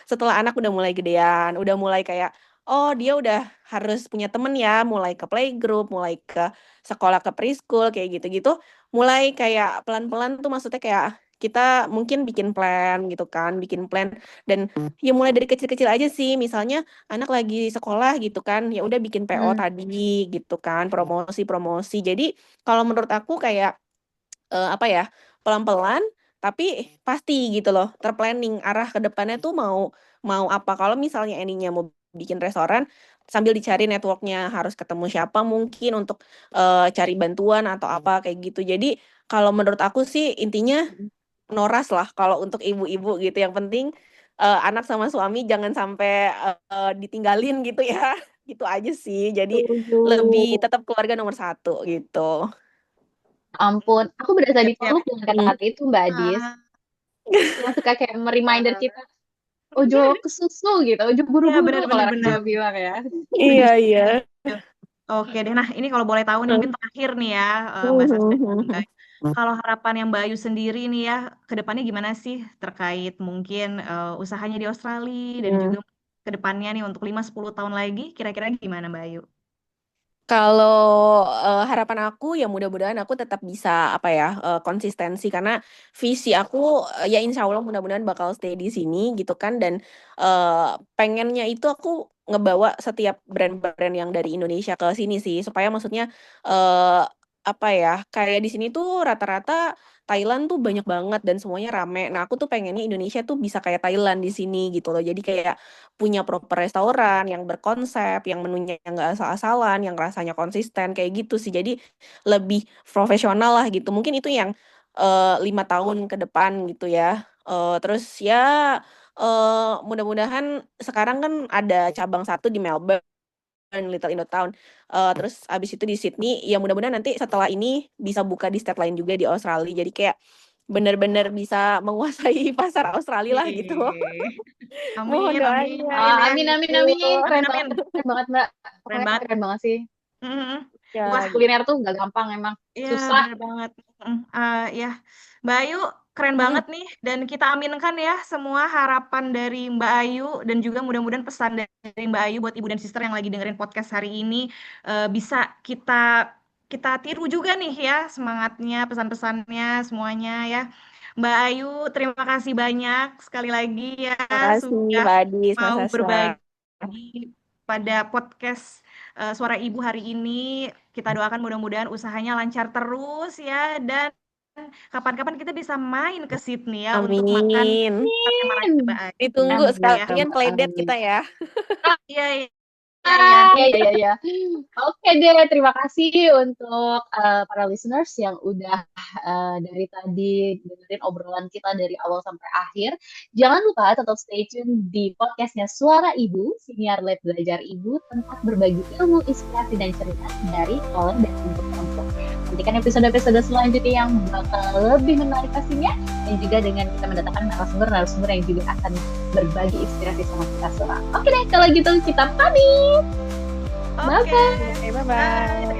setelah anak udah mulai gedean, udah mulai kayak oh dia udah harus punya temen ya, mulai ke playgroup, mulai ke sekolah ke preschool kayak gitu-gitu, mulai kayak pelan-pelan tuh maksudnya kayak kita mungkin bikin plan gitu kan, bikin plan dan ya mulai dari kecil-kecil aja sih. Misalnya anak lagi sekolah gitu kan, ya udah bikin PO tadi gitu kan, promosi-promosi. Jadi kalau menurut aku kayak apa ya, pelan-pelan tapi pasti gitu loh, terplanning arah ke depannya tuh mau mau apa. Kalau misalnya endingnya mau bikin restoran, sambil dicari networknya harus ketemu siapa mungkin untuk cari bantuan atau apa kayak gitu. Jadi kalau menurut aku sih intinya noras lah kalau untuk ibu-ibu gitu. Yang penting anak sama suami jangan sampai ditinggalin gitu ya. Gitu aja sih. Jadi lebih Setuju. tetap keluarga nomor satu gitu. Ampun, aku berasa Siap, siap. dipeluk dengan kata-kata itu Mbak Adis. Ah, Yang suka kayak mereminder kita, ojo kesusu gitu, ojo ya buru-buru kalau orang benar-benar. Jawa bilang ya. Iya, iya. Oke deh, nah ini kalau boleh tahu nih mungkin terakhir nih ya Mbak Sasha dan Mbak Ayu. Kalau harapan yang Mbak Ayu sendiri nih ya ke depannya gimana sih terkait mungkin usahanya di Australia dan juga ke depannya nih untuk 5-10 tahun lagi kira-kira gimana Mbak Ayu? Kalau harapan aku ya mudah-mudahan aku tetap bisa apa ya konsistensi karena visi aku ya insya Allah mudah-mudahan bakal stay di sini gitu kan dan pengennya itu aku ngebawa setiap brand-brand yang dari Indonesia ke sini sih supaya maksudnya eh apa ya kayak di sini tuh rata-rata Thailand tuh banyak banget dan semuanya rame. Nah aku tuh pengennya Indonesia tuh bisa kayak Thailand di sini gitu loh. Jadi kayak punya proper restoran yang berkonsep, yang menunya yang nggak asal-asalan, yang rasanya konsisten kayak gitu sih. Jadi lebih profesional lah gitu. Mungkin itu yang 5 tahun ke depan gitu ya. Terus ya mudah-mudahan sekarang kan ada cabang satu di Melbourne. Little Indotown. Terus abis itu di Sydney, ya mudah-mudahan nanti setelah ini bisa buka di state lain juga di Australia. Jadi kayak bener-bener bisa menguasai pasar Australia lah gitu. Mohon Amin, amin, doanya. amin ya. Amin, amin, Gitu. amin. Amin, Keren amin. banget Mbak. Keren Pokoknya banget. keren banget sih. Mhm. Ya, Wah, gitu. kuliner tuh nggak gampang emang. Iya, Susah. bener banget. Ya, Mbak Ayu keren banget nih dan kita aminkan ya semua harapan dari Mbak Ayu dan juga mudah-mudahan pesan dari Mbak Ayu buat ibu dan sister yang lagi dengerin podcast hari ini bisa kita tiru juga nih ya semangatnya, pesan-pesannya semuanya ya. Mbak Ayu, terima kasih banyak sekali lagi ya Makasih sudah Mbak Adis, Mas mau Sasha. berbagi pada podcast Suara Ibu hari ini. Kita doakan mudah-mudahan usahanya lancar terus ya dan kapan-kapan kita bisa main ke Sydney ya untuk makan Amin. sate Merapi Mbak Ayu. Ditunggu Amin. sekalian playdate Amin. kita ya. Iya, iya, iya. Iya. Oke deh, terima kasih untuk para listeners yang udah dari tadi dengerin obrolan kita dari awal sampai akhir. Jangan lupa tetap stay tune di podcastnya Suara Ibu, Siniar Lab Belajar Ibu, tempat berbagi ilmu, inspirasi, dan cerita dari oleh dan untuk perempuan. Nantikan episode-episode selanjutnya yang bakal lebih menarik pastinya, dan juga dengan kita mendatangkan narasumber-narasumber yang juga akan berbagi inspirasi sama kita semua. Oke deh, kalau gitu kita pamit. Oke. Bye-bye. Bye-bye.